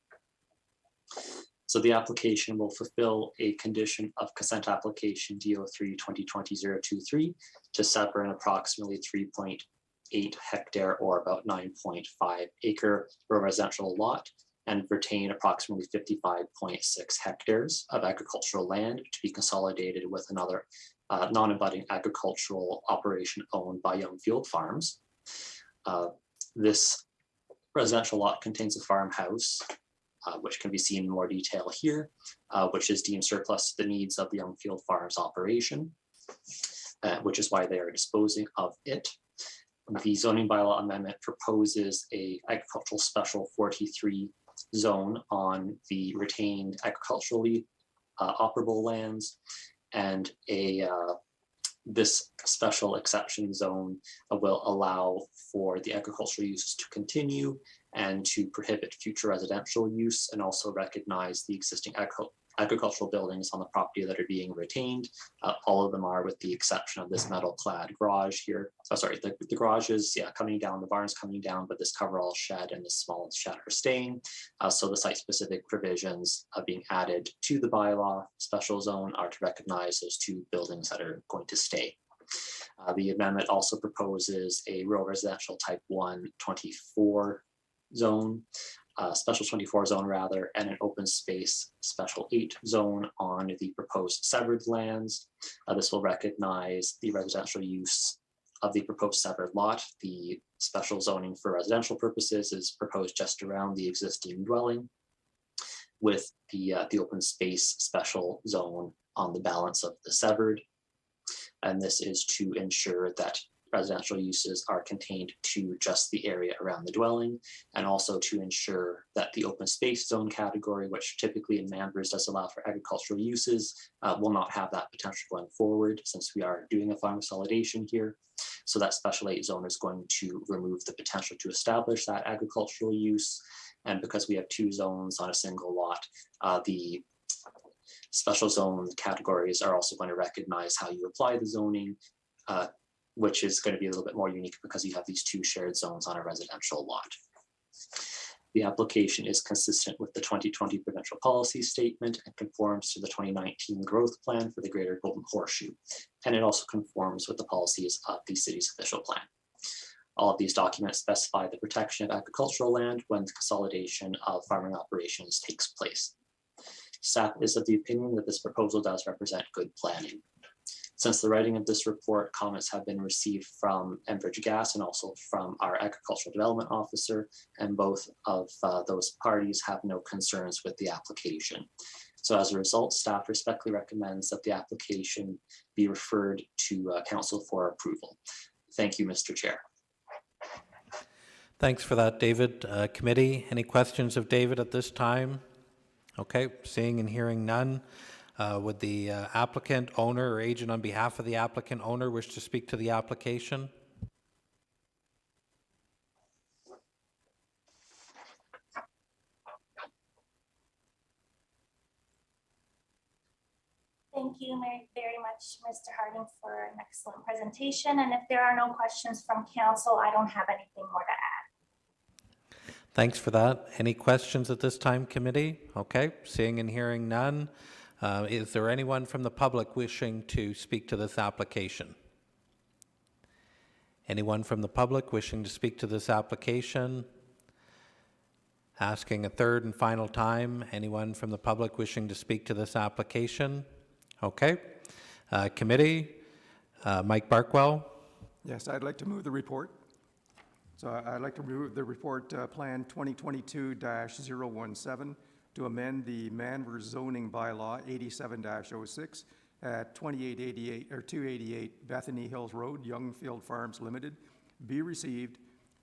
So the application will fulfill a condition of consent application DO3-2020-023 to sever an approximately 3.8 hectare or about 9.5 acre residential lot and retain approximately 55.6 hectares of agricultural land to be consolidated with another non-abutting agricultural operation owned by Youngfield Farms. This residential lot contains a farmhouse, which can be seen in more detail here, which is deemed surplus to the needs of the Youngfield Farms operation, which is why they are disposing of it. The zoning bylaw amendment proposes a agricultural special 43 zone on the retained agriculturally operable lands, and this special exception zone will allow for the agricultural uses to continue and to prohibit future residential use, and also recognize the existing agricultural buildings on the property that are being retained. All of them are, with the exception of this metal clad garage here. Oh, sorry, the garage is coming down, the barn's coming down, but this coverall shed and this small shed are staying. So the site specific provisions being added to the bylaw special zone are to recognize those two buildings that are going to stay. The amendment also proposes a rural residential type 1 24 zone, special 24 zone rather, and an open space special 8 zone on the proposed severed lands. This will recognize the residential use of the proposed severed lot. The special zoning for residential purposes is proposed just around the existing dwelling, with the open space special zone on the balance of the severed. And this is to ensure that residential uses are contained to just the area around the dwelling, and also to ensure that the open space zone category, which typically in Manvers does allow for agricultural uses, will not have that potential going forward, since we are doing a farm consolidation here. So that special 8 zone is going to remove the potential to establish that agricultural use. And because we have 2 zones on a single lot, the special zone categories are also going to recognize how you apply the zoning, which is going to be a little bit more unique because you have these 2 shared zones on a residential lot. The application is consistent with the 2020 provincial policy statement and conforms to the 2019 growth plan for the Greater Golden Horseshoe. And it also conforms with the policies of the city's official plan. All of these documents specify the protection of agricultural land when the consolidation of farming operations takes place. Staff is of the opinion that this proposal does represent good planning. Since the writing of this report, comments have been received from Enbridge Gas and also from our Agricultural Development Officer, and both of those parties have no concerns with the application. So as a result, staff respectfully recommends that the application be referred to Council for approval. Thank you, Mr. Chair. Thanks for that, David. Committee, any questions of David at this time? Okay, seeing and hearing none. Would the applicant, owner, or agent on behalf of the applicant, owner wish to speak to the application? Thank you very much, Mr. Harding, for an excellent presentation. And if there are no questions from council, I don't have anything more to add. Thanks for that. Any questions at this time, committee? Okay, seeing and hearing none. Is there anyone from the public wishing to speak to this application? Anyone from the public wishing to speak to this application? Asking a third and final time, anyone from the public wishing to speak to this application? Okay. Committee, Mike Barkwell. Yes, I'd like to move the report. So I'd like to move the report plan 2022-017 to amend the Manvers zoning bylaw 87-06 at 2888 or 288 Bethany Hills Road, Youngfield Farms Limited, be received,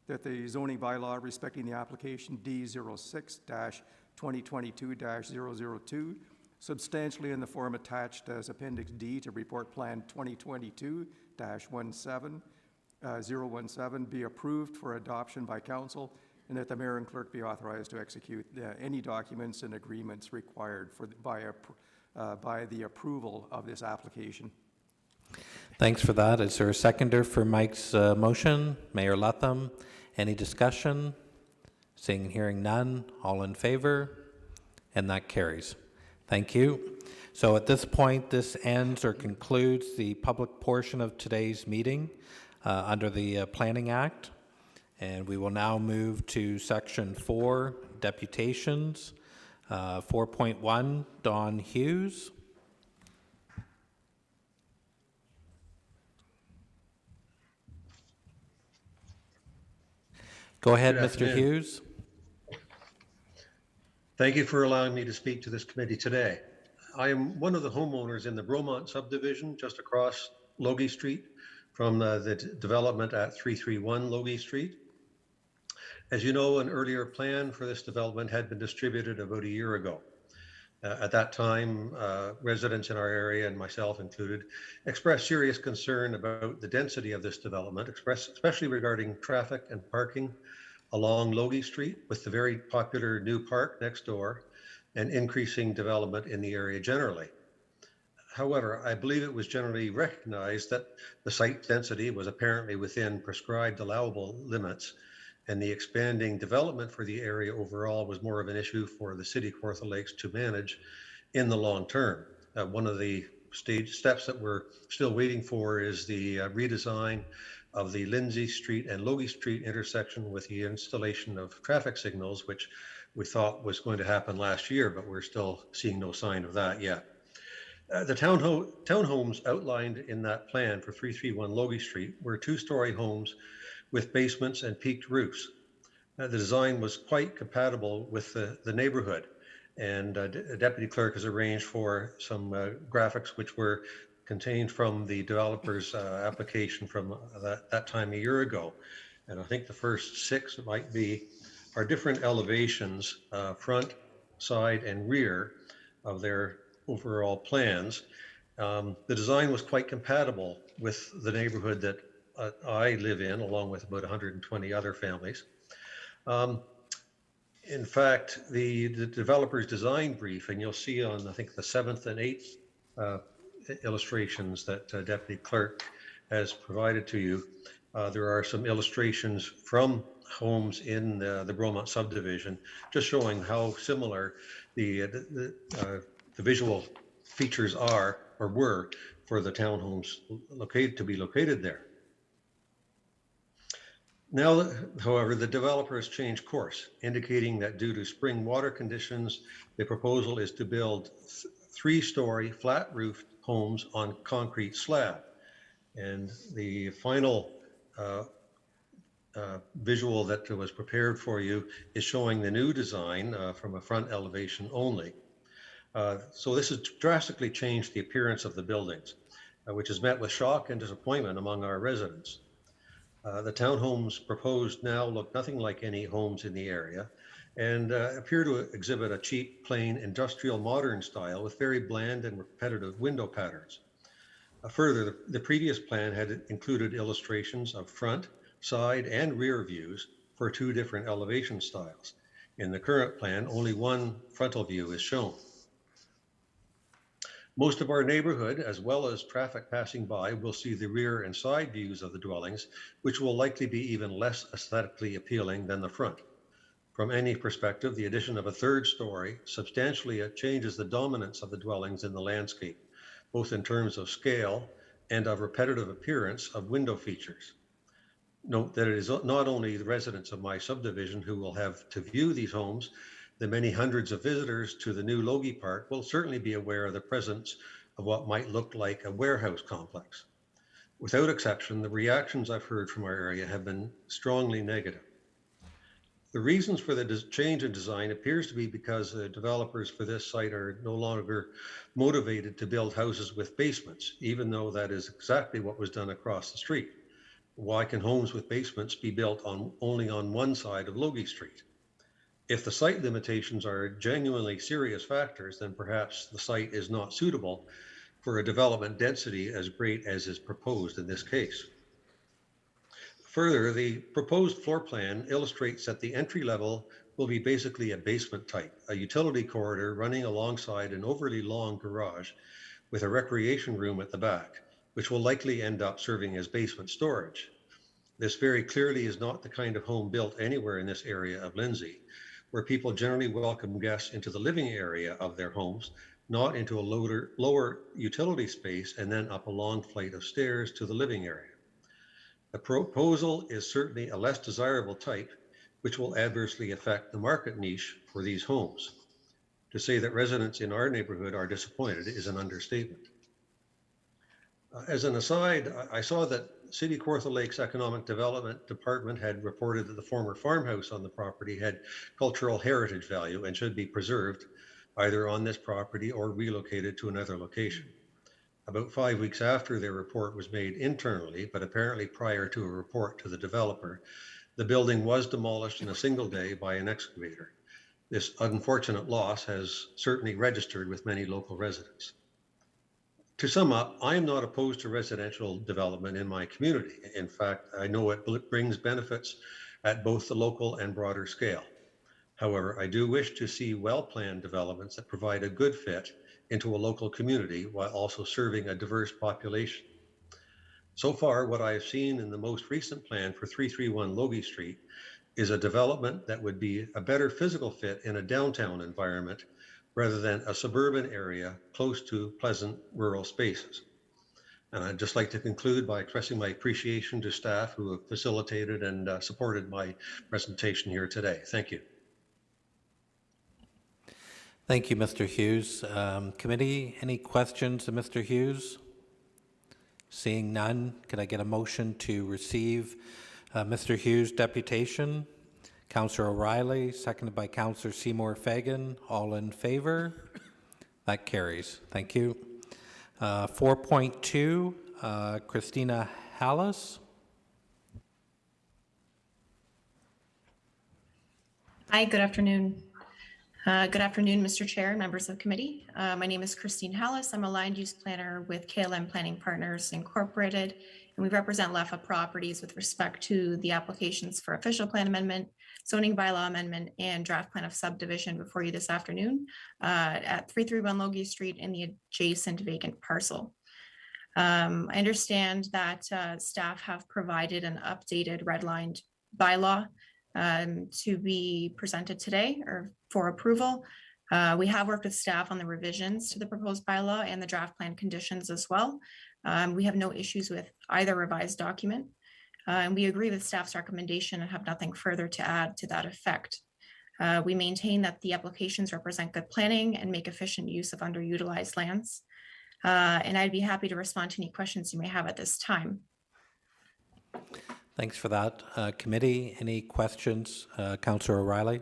that the zoning bylaw respecting the application D06-2022-002 substantially in the form attached as Appendix D to report plan 2022-017 be approved for adoption by council, and that the mayor and clerk be authorized to execute any documents and agreements required by the approval of this application. Thanks for that. Is there a seconder for Mike's motion? Mayor Lutham. Any discussion? Seeing and hearing none. All in favor? And that carries. Thank you. So at this point, this ends or concludes the public portion of today's meeting under the Planning Act. And we will now move to Section 4, Deputations. 4.1, Don Hughes. Go ahead, Good Mr. afternoon. Hughes. Thank you for allowing me to speak to this committee today. I am one of the homeowners in the Bromont subdivision just across Logie Street from the development at 331 Logie Street. As you know, an earlier plan for this development had been distributed about a year ago. At that time, residents in our area, and myself included, expressed serious concern about the density of this development, especially regarding traffic and parking along Logie Street with the very popular new park next door and increasing development in the area generally. However, I believe it was generally recognized that the site density was apparently within prescribed allowable limits, and the expanding development for the area overall was more of an issue for the City of Kawartha Lakes to manage in the long term. One of the steps that we're still waiting for is the redesign of the Lindsay Street and Logie Street intersection with the installation of traffic signals, which we thought was going to happen last year, but we're still seeing no sign of that yet. The townhomes outlined in that plan for 331 Logie Street were two-story homes with basements and peaked roofs. The design was quite compatible with the neighborhood, and Deputy Clerk has arranged for some graphics which were contained from the developer's application from that time a year ago. And I think the first 6 might be are different elevations, front, side, and rear of their overall plans. The design was quite compatible with the neighborhood that I live in, along with about 120 other families. In fact, the developer's design brief, and you'll see on, I think, the 7th and 8th illustrations that Deputy Clerk has provided to you, there are some illustrations from homes in the Bromont subdivision, just showing how similar the visual features are or were for the townhomes located there. Now, however, the developer has changed course, indicating that due to spring water conditions, the proposal is to build 3-story flat-roofed homes on concrete slab. And the final visual that was prepared for you is showing the new design from a front elevation only. So this has drastically changed the appearance of the buildings, which has met with shock and disappointment among our residents. The townhomes proposed now look nothing like any homes in the area and appear to exhibit a cheap, plain, industrial modern style with very bland and repetitive window patterns. Further, the previous plan had included illustrations of front, side, and rear views for 2 different elevation styles. In the current plan, only one frontal view is shown. Most of our neighborhood, as well as traffic passing by, will see the rear and side views of the dwellings, which will likely be even less aesthetically appealing than the front. From any perspective, the addition of a 3rd story substantially changes the dominance of the dwellings in the landscape, both in terms of scale and of repetitive appearance of window features. Note that it is not only the residents of my subdivision who will have to view these homes. The many hundreds of visitors to the new Logie Park will certainly be aware of the presence of what might look like a warehouse complex. Without exception, the reactions I've heard from our area have been strongly negative. The reasons for the change in design appears to be because the developers for this site are no longer motivated to build houses with basements, even though that is exactly what was done across the street. Why can homes with basements be built only on one side of Logie Street? If the site limitations are genuinely serious factors, then perhaps the site is not suitable for a development density as great as is proposed in this case. Further, the proposed floor plan illustrates that the entry level will be basically a basement type, a utility corridor running alongside an overly long garage with a recreation room at the back, which will likely end up serving as basement storage. This very clearly is not the kind of home built anywhere in this area of Lindsay, where people generally welcome guests into the living area of their homes, not into a lower utility space and then up a long flight of stairs to the living area. The proposal is certainly a less desirable type, which will adversely affect the market niche for these homes. To say that residents in our neighborhood are disappointed is an understatement. As an aside, I saw that City Kawartha Lakes Economic Development Department had reported that the former farmhouse on the property had cultural heritage value and should be preserved either on this property or relocated to another location. About 5 weeks after their report was made internally, but apparently prior to a report to the developer, the building was demolished in a single day by an excavator. This unfortunate loss has certainly registered with many local residents. To sum up, I am not opposed to residential development in my community. In fact, I know it brings benefits at both the local and broader scale. However, I do wish to see well-planned developments that provide a good fit into a local community while also serving a diverse population. So far, what I have seen in the most recent plan for 331 Logie Street is a development that would be a better physical fit in a downtown environment rather than a suburban area close to pleasant rural spaces. And I'd just like to conclude by expressing my appreciation to staff who have facilitated and supported my presentation here today. Thank you. Thank you, Mr. Hughes. Committee, any questions of Mr. Hughes? Seeing none, could I get a motion to receive Mr. Hughes' deputation? Councillor O'Reilly, seconded by Councillor Seymour Fagan. All in favor? That carries. Thank you. 4.2, Christina Hallis. Hi, good afternoon. Good afternoon, Mr. Chair, members of committee. My name is Christine Hallis. I'm a land use planner with KLM Planning Partners Incorporated, and we represent LEFA properties with respect to the applications for official plan amendment, zoning bylaw amendment, and draft plan of subdivision before you this afternoon at 331 Logie Street in the adjacent vacant parcel. I understand that staff have provided an updated redlined bylaw to be presented today or for approval. We have worked with staff on the revisions to the proposed bylaw and the draft plan conditions as well. We have no issues with either revised document. And we agree with staff's recommendation and have nothing further to add to that effect. We maintain that the applications represent good planning and make efficient use of underutilized lands. And I'd be happy to respond to any questions you may have at this time. Thanks for that. Committee, any questions? Councillor O'Reilly.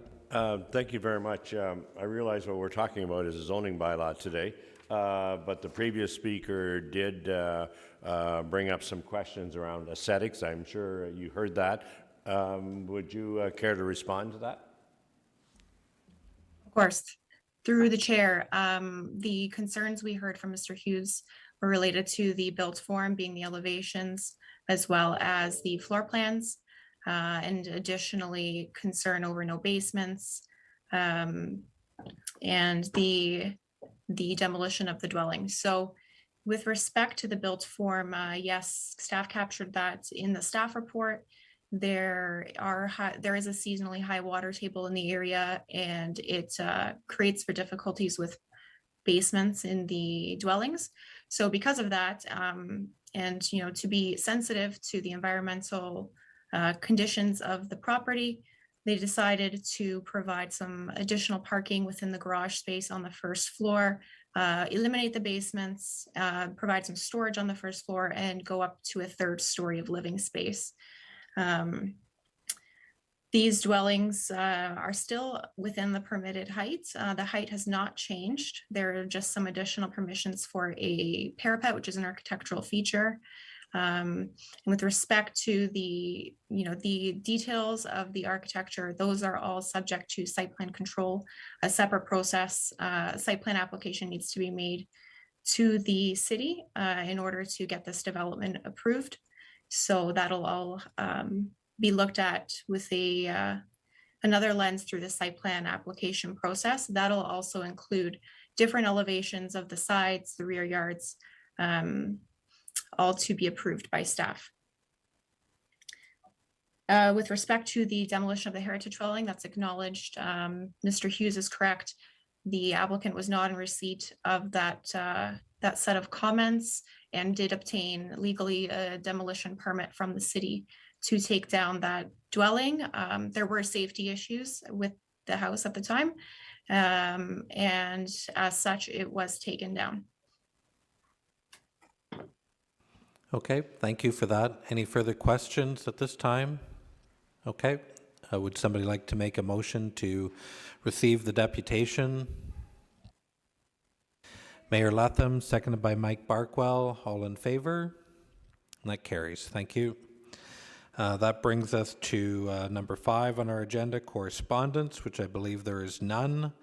Thank you very much. I realize what we're talking about is a zoning bylaw today, but the previous speaker did bring up some questions around aesthetics. I'm sure you heard that. Would you care to respond to that? Of course. Through the chair, the concerns we heard from Mr. Hughes were related to the built form being the elevations, as well as the floor plans, and additionally concern over no basements, and the demolition of the dwelling. So with respect to the built form, yes, staff captured that in the staff report. There is a seasonally high water table in the area, and it creates for difficulties with basements in the dwellings. So because of that, and to be sensitive to the environmental conditions of the property, they decided to provide some additional parking within the garage space on the first floor, eliminate the basements, provide some storage on the first floor, and go up to a third story of living space. These dwellings are still within the permitted height. The height has not changed. There are just some additional permissions for a parapet, which is an architectural feature. And with respect to the details of the architecture, those are all subject to site plan control, a separate process. Site plan application needs to be made to the city in order to get this development approved. So that'll all be looked at with another lens through the site plan application process. That'll also include different elevations of the sides, the rear yards, all to be approved by staff. With respect to the demolition of the heritage dwelling, that's acknowledged. Mr. Hughes is correct. The applicant was not in receipt of that set of comments and did obtain legally a demolition permit from the city to take down that dwelling. There were safety issues with the house at the time, and as such, it was taken down. Okay, thank you for that. Any further questions at this time? Okay, would somebody like to make a motion to receive the deputation? Mayor Latham, seconded by Mike Barkwell. All in favor? And that carries. Thank you. That brings us to number 5 on our agenda, correspondence, which I believe there is none.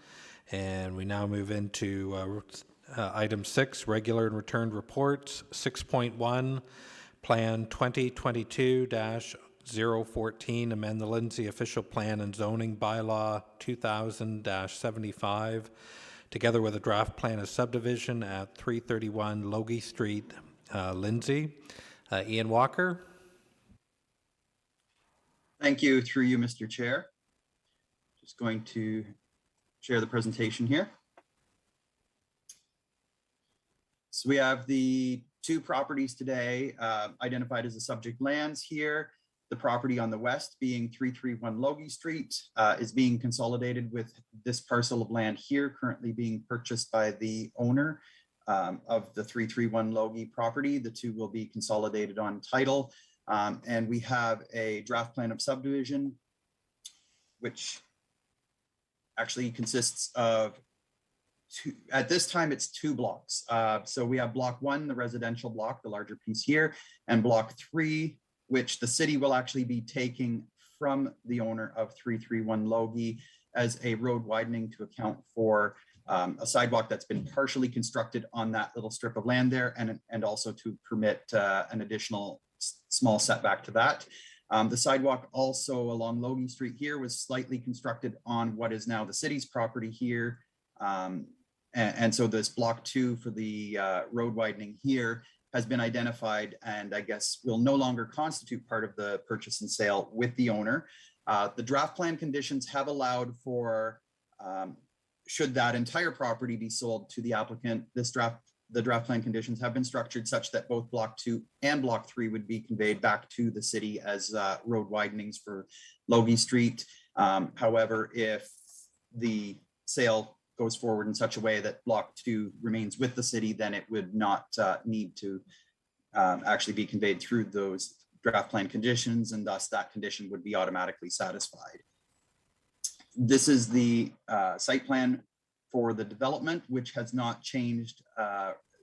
And we now move into item 6, regular and returned reports. 6.1, Plan 2022-014, amend the Lindsay Official Plan and Zoning Bylaw 2000-75, together with a draft plan of subdivision at 331 Logie Street, Lindsay. Ian Walker. Thank you, through you, Mr. Chair. Just going to share the presentation here. So we have the 2 properties today identified as the subject lands here. The property on the west being 331 Logie Street is being consolidated with this parcel of land here, currently being purchased by the owner of the 331 Logie property. The 2 will be consolidated on title. And we have a draft plan of subdivision, which actually consists of 2, at this time it's 2 blocks. So we have block 1, the residential block, the larger piece here, and block 3, which the city will actually be taking from the owner of 331 Logie as a road widening to account for a sidewalk that's been partially constructed on that little strip of land there, and also to permit an additional small setback to that. The sidewalk also along Logie Street here was slightly constructed on what is now the city's property here. And so this block 2 for the road widening here has been identified, and I guess will no longer constitute part of the purchase and sale with the owner. The draft plan conditions have allowed for, should that entire property be sold to the applicant, the draft plan conditions have been structured such that both block 2 and block 3 would be conveyed back to the city as road widenings for Logie Street. However, if the sale goes forward in such a way that block 2 remains with the city, then it would not need to actually be conveyed through those draft plan conditions, and thus that condition would be automatically satisfied. This is the site plan for the development, which has not changed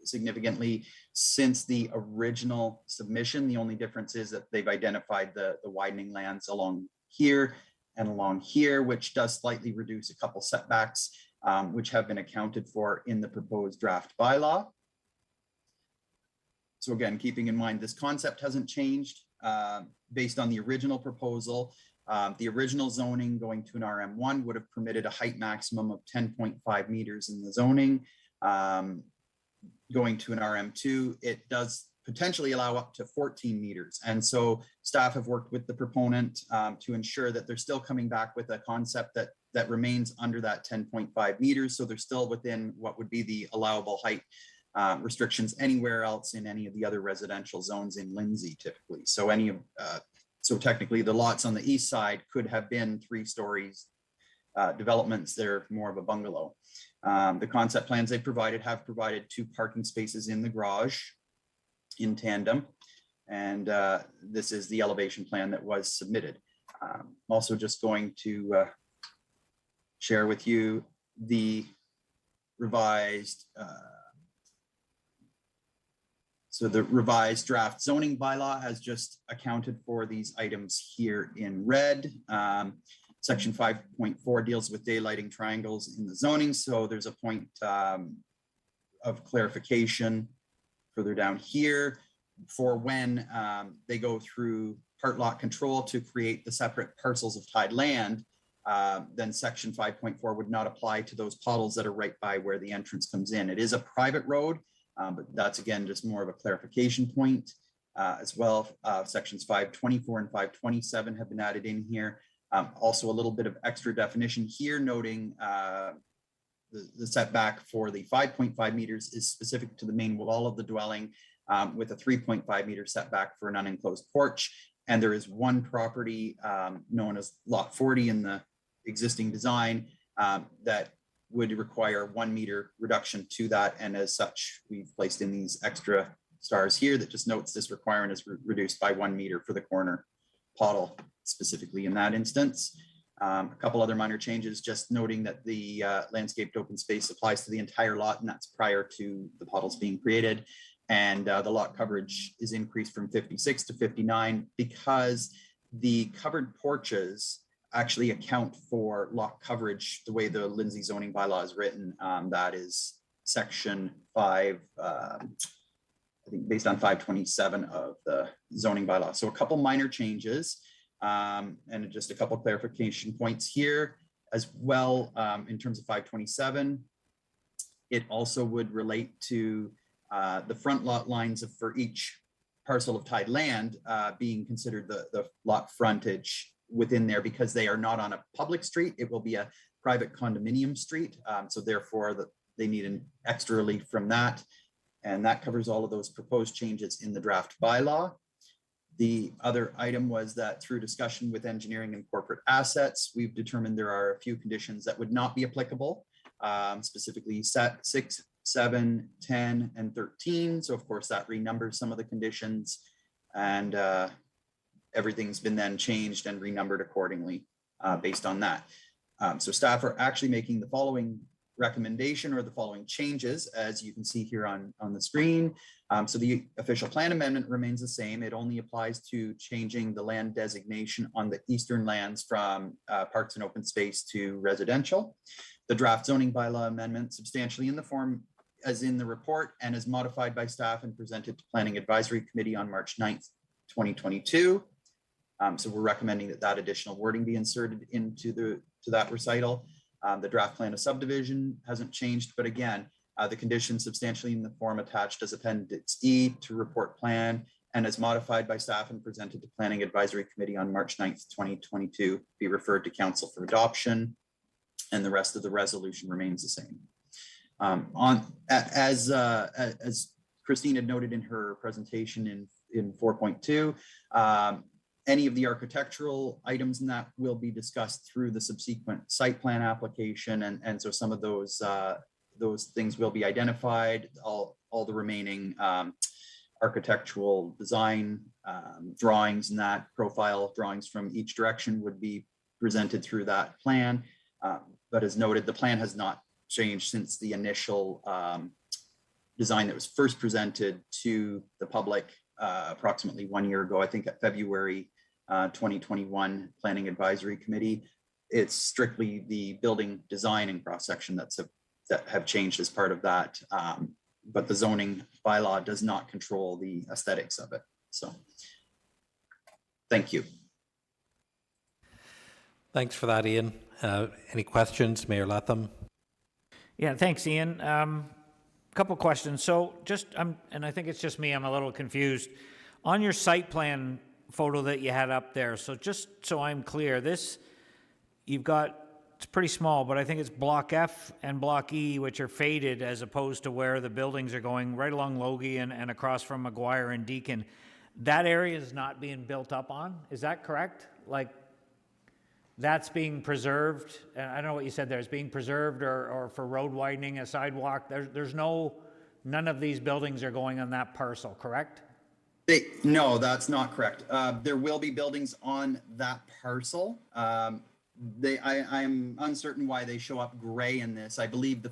significantly since the original submission. The only difference is that they've identified the widening lands along here and along here, which does slightly reduce a couple setbacks, which have been accounted for in the proposed draft bylaw. So again, keeping in mind this concept hasn't changed based on the original proposal. The original zoning going to an RM1 would have permitted a height maximum of 10.5 meters in the zoning. Going to an RM2, it does potentially allow up to 14 meters. And so staff have worked with the proponent to ensure that they're still coming back with a concept that remains under that 10.5 meters. So they're still within what would be the allowable height restrictions anywhere else in any of the other residential zones in Lindsay typically. So so technically the lots on the east side could have been 3 stories developments. They're more of a bungalow. The concept plans they provided have provided 2 parking spaces in the garage in tandem. And this is the elevation plan that was submitted. Also just going to share with you the revised so the revised draft zoning bylaw has just accounted for these items here in red. Section 5.4 deals with daylighting triangles in the zoning. So there's a point of clarification further down here for when they go through part lot control to create the separate parcels of tied land, then section 5.4 would not apply to those puddles that are right by where the entrance comes in. It is a private road, but that's again just more of a clarification point as well. Sections 524 and 527 have been added in here. Also a little bit of extra definition here, noting the setback for the 5.5 meters is specific to the main wall of the dwelling, with a 3.5 meter setback for an unenclosed porch. And there is one property known as lot 40 in the existing design that would require 1 meter reduction to that. And as such, we've placed in these extra stars here that just notes this requirement is reduced by 1 meter for the corner pottle, specifically in that instance. A couple other minor changes, just noting that the landscaped open space applies to the entire lot, and that's prior to the pottles being created. And the lot coverage is increased from 56 to 59 because the covered porches actually account for lot coverage the way the Lindsay zoning bylaw is written. That is section 5, I think based on 527 of the zoning bylaw. So a couple minor changes and just a couple clarification points here as well. In terms of 527, it also would relate to the front lot lines for each parcel of tied land being considered the lot frontage within there, because they are not on a public street. It will be a private condominium street. So therefore they need an extra relief from that. And that covers all of those proposed changes in the draft bylaw. The other item was that through discussion with engineering and corporate assets, we've determined there are a few conditions that would not be applicable, specifically set 6, 7, 10, and 13. So of course that renumbers some of the conditions, and everything's been then changed and renumbered accordingly based on that. So staff are actually making the following recommendation or the following changes, as you can see here on the screen. So the official plan amendment remains the same. It only applies to changing the land designation on the eastern lands from parks and open space to residential. The draft zoning bylaw amendment substantially in the form as in the report and is modified by staff and presented to Planning Advisory Committee on March 9th, 2022. So we're recommending that additional wording be inserted into that recital. The draft plan of subdivision hasn't changed, but again, the condition substantially in the form attached as Appendix E to report plan and as modified by staff and presented to Planning Advisory Committee on March 9th, 2022, be referred to council for adoption, and the rest of the resolution remains the same. As Christine had noted in her presentation in 4.2, any of the architectural items in that will be discussed through the subsequent site plan application. And so some of those things will be identified. All the remaining architectural design drawings and that profile drawings from each direction would be presented through that plan. But as noted, the plan has not changed since the initial design that was first presented to the public approximately 1 year ago, I think at February 2021 Planning Advisory Committee. It's strictly the building design and cross-section that have changed as part of that. But the zoning bylaw does not control the aesthetics of it. So thank you. Thanks for that, Ian. Any questions, Mayor Latham? Yeah, thanks, Ian. Couple questions. So just, and I think it's just me, I'm a little confused. On your site plan photo that you had up there, so just so I'm clear, this, you've got, it's pretty small, but I think it's block F and block E, which are faded as opposed to where the buildings are going right along Logie and across from McGuire and Deacon. That area is not being built up on, is that correct? Like, that's being preserved, and I don't know what you said there, it's being preserved or for road widening, a sidewalk. There's none of these buildings are going on that parcel, correct? No, that's not correct. There will be buildings on that parcel. I'm uncertain why they show up gray in this. I believe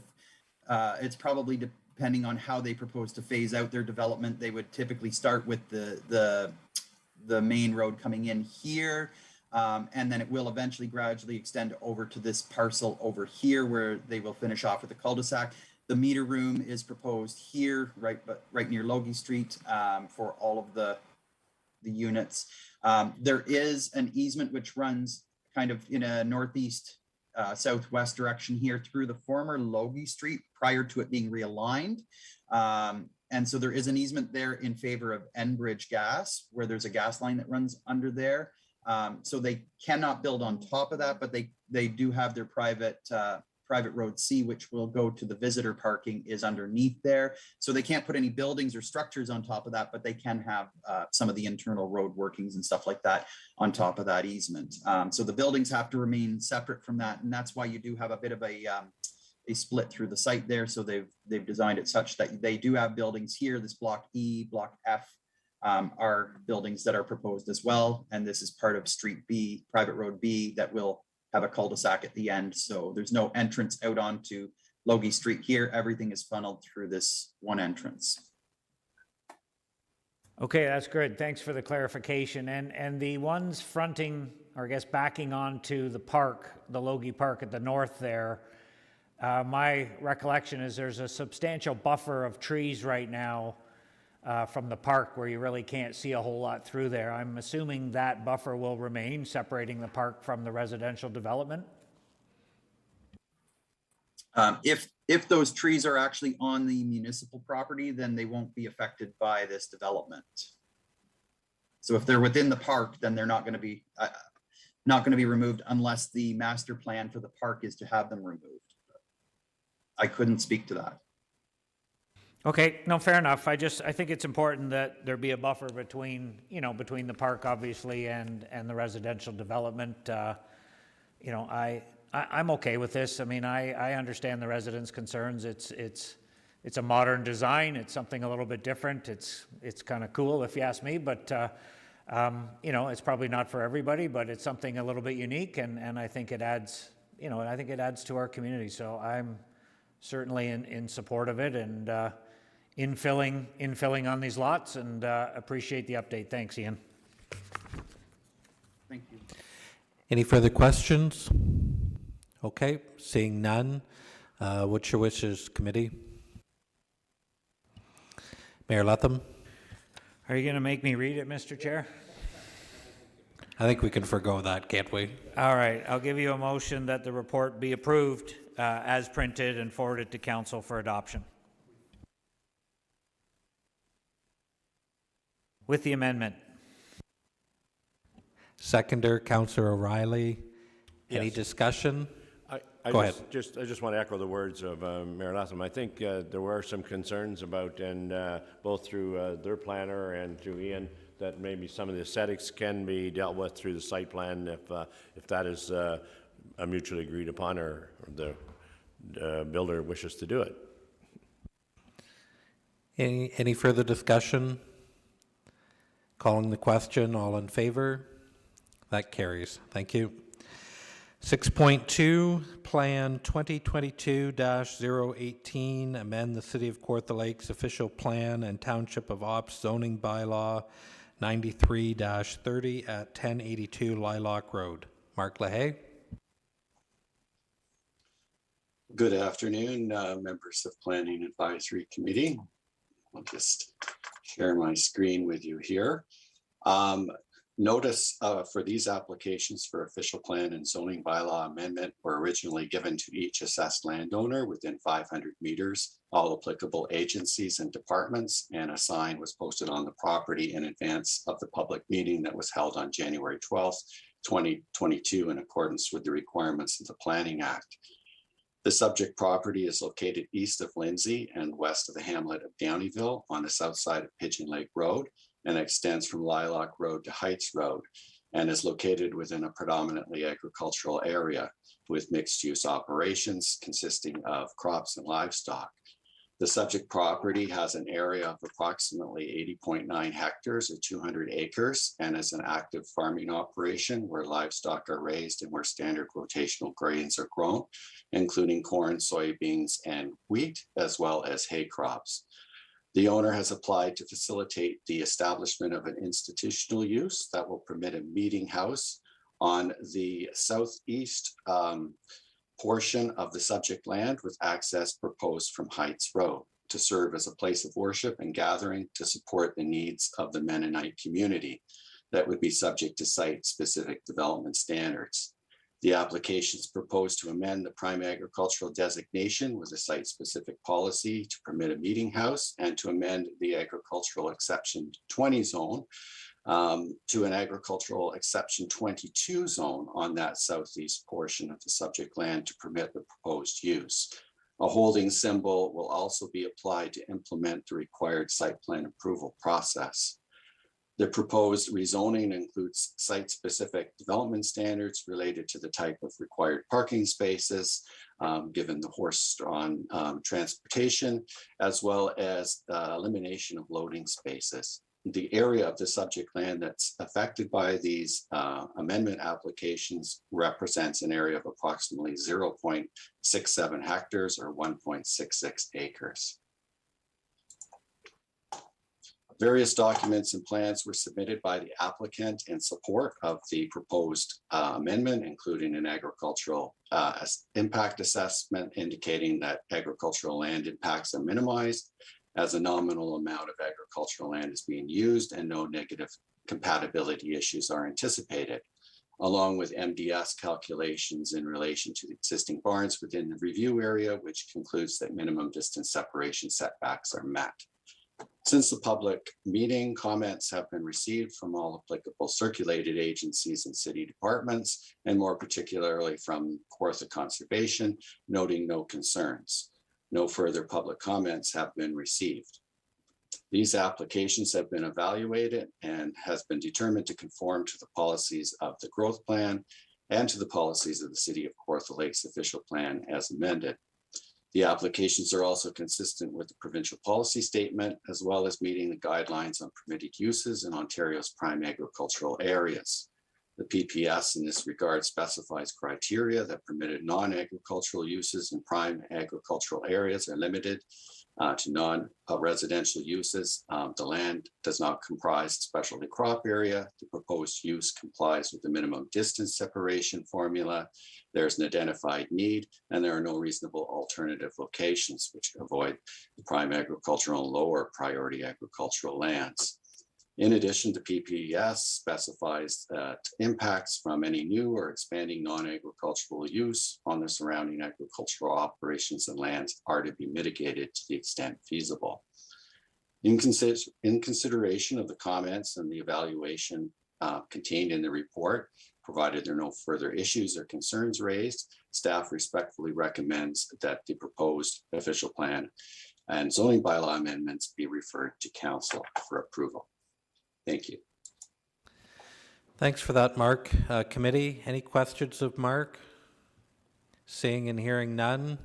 it's probably depending on how they propose to phase out their development. They would typically start with the main road coming in here. And then it will eventually gradually extend over to this parcel over here where they will finish off with the cul-de-sac. The meter room is proposed here, right near Logie Street for all of the units. There is an easement which runs kind of in a northeast southwest direction here through the former Logie Street prior to it being realigned. And so there is an easement there in favor of Enbridge Gas, where there's a gas line that runs under there. So they cannot build on top of that, but they do have their private road C, which will go to the visitor parking, is underneath there. So they can't put any buildings or structures on top of that, but they can have some of the internal road workings and stuff like that on top of that easement. So the buildings have to remain separate from that. And that's why you do have a bit of a a split through the site there. So they've designed it such that they do have buildings here. This block E, block F are buildings that are proposed as well. And this is part of Street B, Private Road B, that will have a cul-de-sac at the end. So there's no entrance out onto Logie Street here. Everything is funneled through this one entrance. Okay, that's good. Thanks for the clarification. And the ones fronting, or I guess backing onto the park, the Logie Park at the north there, my recollection is there's a substantial buffer of trees right now from the park where you really can't see a whole lot through there. I'm assuming that buffer will remain, separating the park from the residential development? If those trees are actually on the municipal property, then they won't be affected by this development. So if they're within the park, then they're not going to be removed unless the master plan for the park is to have them removed. I couldn't speak to that. Okay, no, fair enough. I think it's important that there be a buffer between, between the park obviously and the residential development. I'm okay with this. I mean, I understand the residents' concerns. It's a modern design. It's something a little bit different. It's kind of cool if you ask me, but it's probably not for everybody, but it's something a little bit unique, and I think it adds, I think it adds to our community. So I'm certainly in support of it and infilling on these lots, and appreciate the update. Thanks, Ian. Thank you. Any further questions? Okay, seeing none. What's your wishes, committee? Mayor Latham? Are you going to make me read it, Mr. Chair? I think we can forgo that, can't we? All right, I'll give you a motion that the report be approved as printed and forwarded to council for adoption. With the amendment. Seconder, Councillor O'Reilly. Any Yes. discussion? I Go just want to echo the words of Mayor Latham. I think there were some concerns about, and both through their planner and through Ian, that maybe some of the aesthetics can be dealt with through the site plan if that is a mutually agreed upon or the builder wishes to do it. Any further discussion? Calling the question, all in favor? That carries. Thank you. 6.2, Plan 2022-018, amend the City of Kawartha Lakes official plan and Township of Ops zoning bylaw 93-30 at 1082 Lilac Road. Mark LaHaye. Good afternoon, members of Planning Advisory Committee. I'll just share my screen with you here. Notice for these applications for official plan and zoning bylaw amendment were originally given to each assessed landowner within 500 meters, all applicable agencies and departments, and a sign was posted on the property in advance of the public meeting that was held on January 12th, 2022 in accordance with the requirements of the Planning Act. The subject property is located east of Lindsay and west of the hamlet of Downeyville on the south side of Pigeon Lake Road, and extends from Lilac Road to Heights Road, and is located within a predominantly agricultural area with mixed-use operations consisting of crops and livestock. The subject property has an area of approximately 80.9 hectares or 200 acres and is an active farming operation where livestock are raised and where standard rotational grains are grown, including corn, soybeans, and wheat, as well as hay crops. The owner has applied to facilitate the establishment of an institutional use that will permit a meeting house on the southeast portion of the subject land with access proposed from Heights Road to serve as a place of worship and gathering to support the needs of the Mennonite community that would be subject to site-specific development standards. The applications propose to amend the prime agricultural designation with a site-specific policy to permit a meeting house and to amend the agricultural exception 20 zone to an agricultural exception 22 zone on that southeast portion of the subject land to permit the proposed use. A holding symbol will also be applied to implement the required site plan approval process. The proposed rezoning includes site-specific development standards related to the type of required parking spaces, given the horse-drawn transportation, as well as elimination of loading spaces. The area of the subject land that's affected by these amendment applications represents an area of approximately 0.67 hectares or 1.66 acres. Various documents and plans were submitted by the applicant in support of the proposed amendment, including an agricultural impact assessment indicating that agricultural land impacts are minimized as a nominal amount of agricultural land is being used and no negative compatibility issues are anticipated, along with MDS calculations in relation to the existing barns within the review area, which concludes that minimum distance separation setbacks are met. Since the public meeting, comments have been received from all applicable circulated agencies and city departments, and more particularly from Kawartha Conservation, noting no concerns. No further public comments have been received. These applications have been evaluated and has been determined to conform to the policies of the growth plan and to the policies of the City of Kawartha Lakes official plan as amended. The applications are also consistent with the provincial policy statement, as well as meeting the guidelines on permitted uses in Ontario's prime agricultural areas. The PPS in this regard specifies criteria that permitted non-agricultural uses in prime agricultural areas are limited to non-residential uses. The land does not comprise a specialty crop area. The proposed use complies with the minimum distance separation formula. There's an identified need, and there are no reasonable alternative locations which avoid the prime agricultural and lower priority agricultural lands. In addition, the PPS specifies that impacts from any new or expanding non-agricultural use on the surrounding agricultural operations and lands are to be mitigated to the extent feasible. In consideration of the comments and the evaluation contained in the report, provided there are no further issues or concerns raised, staff respectfully recommends that the proposed official plan and zoning bylaw amendments be referred to council for approval. Thank you. Thanks for that, Mark. Committee, any questions of Mark? Seeing and hearing none,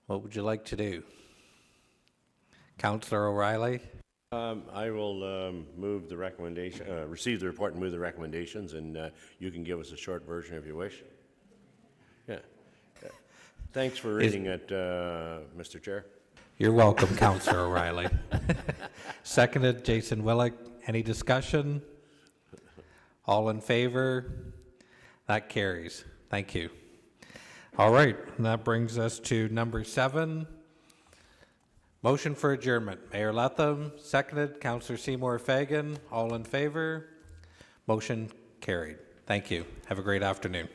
what would you like to do? Councillor O'Reilly? I will move the recommendation, receive the report and move the recommendations, and you can give us a short version if you wish. Yeah. Thanks for reading it, Mr. Chair. You're welcome, Councillor O'Reilly. Seconded, Jason Willick. Any discussion? All in favor? That carries. Thank you. All right, and that brings us to number 7. Motion for adjournment. Mayor Latham, seconded. Councillor Seymour Fagan. All in favor? Motion carried. Thank you. Have a great afternoon.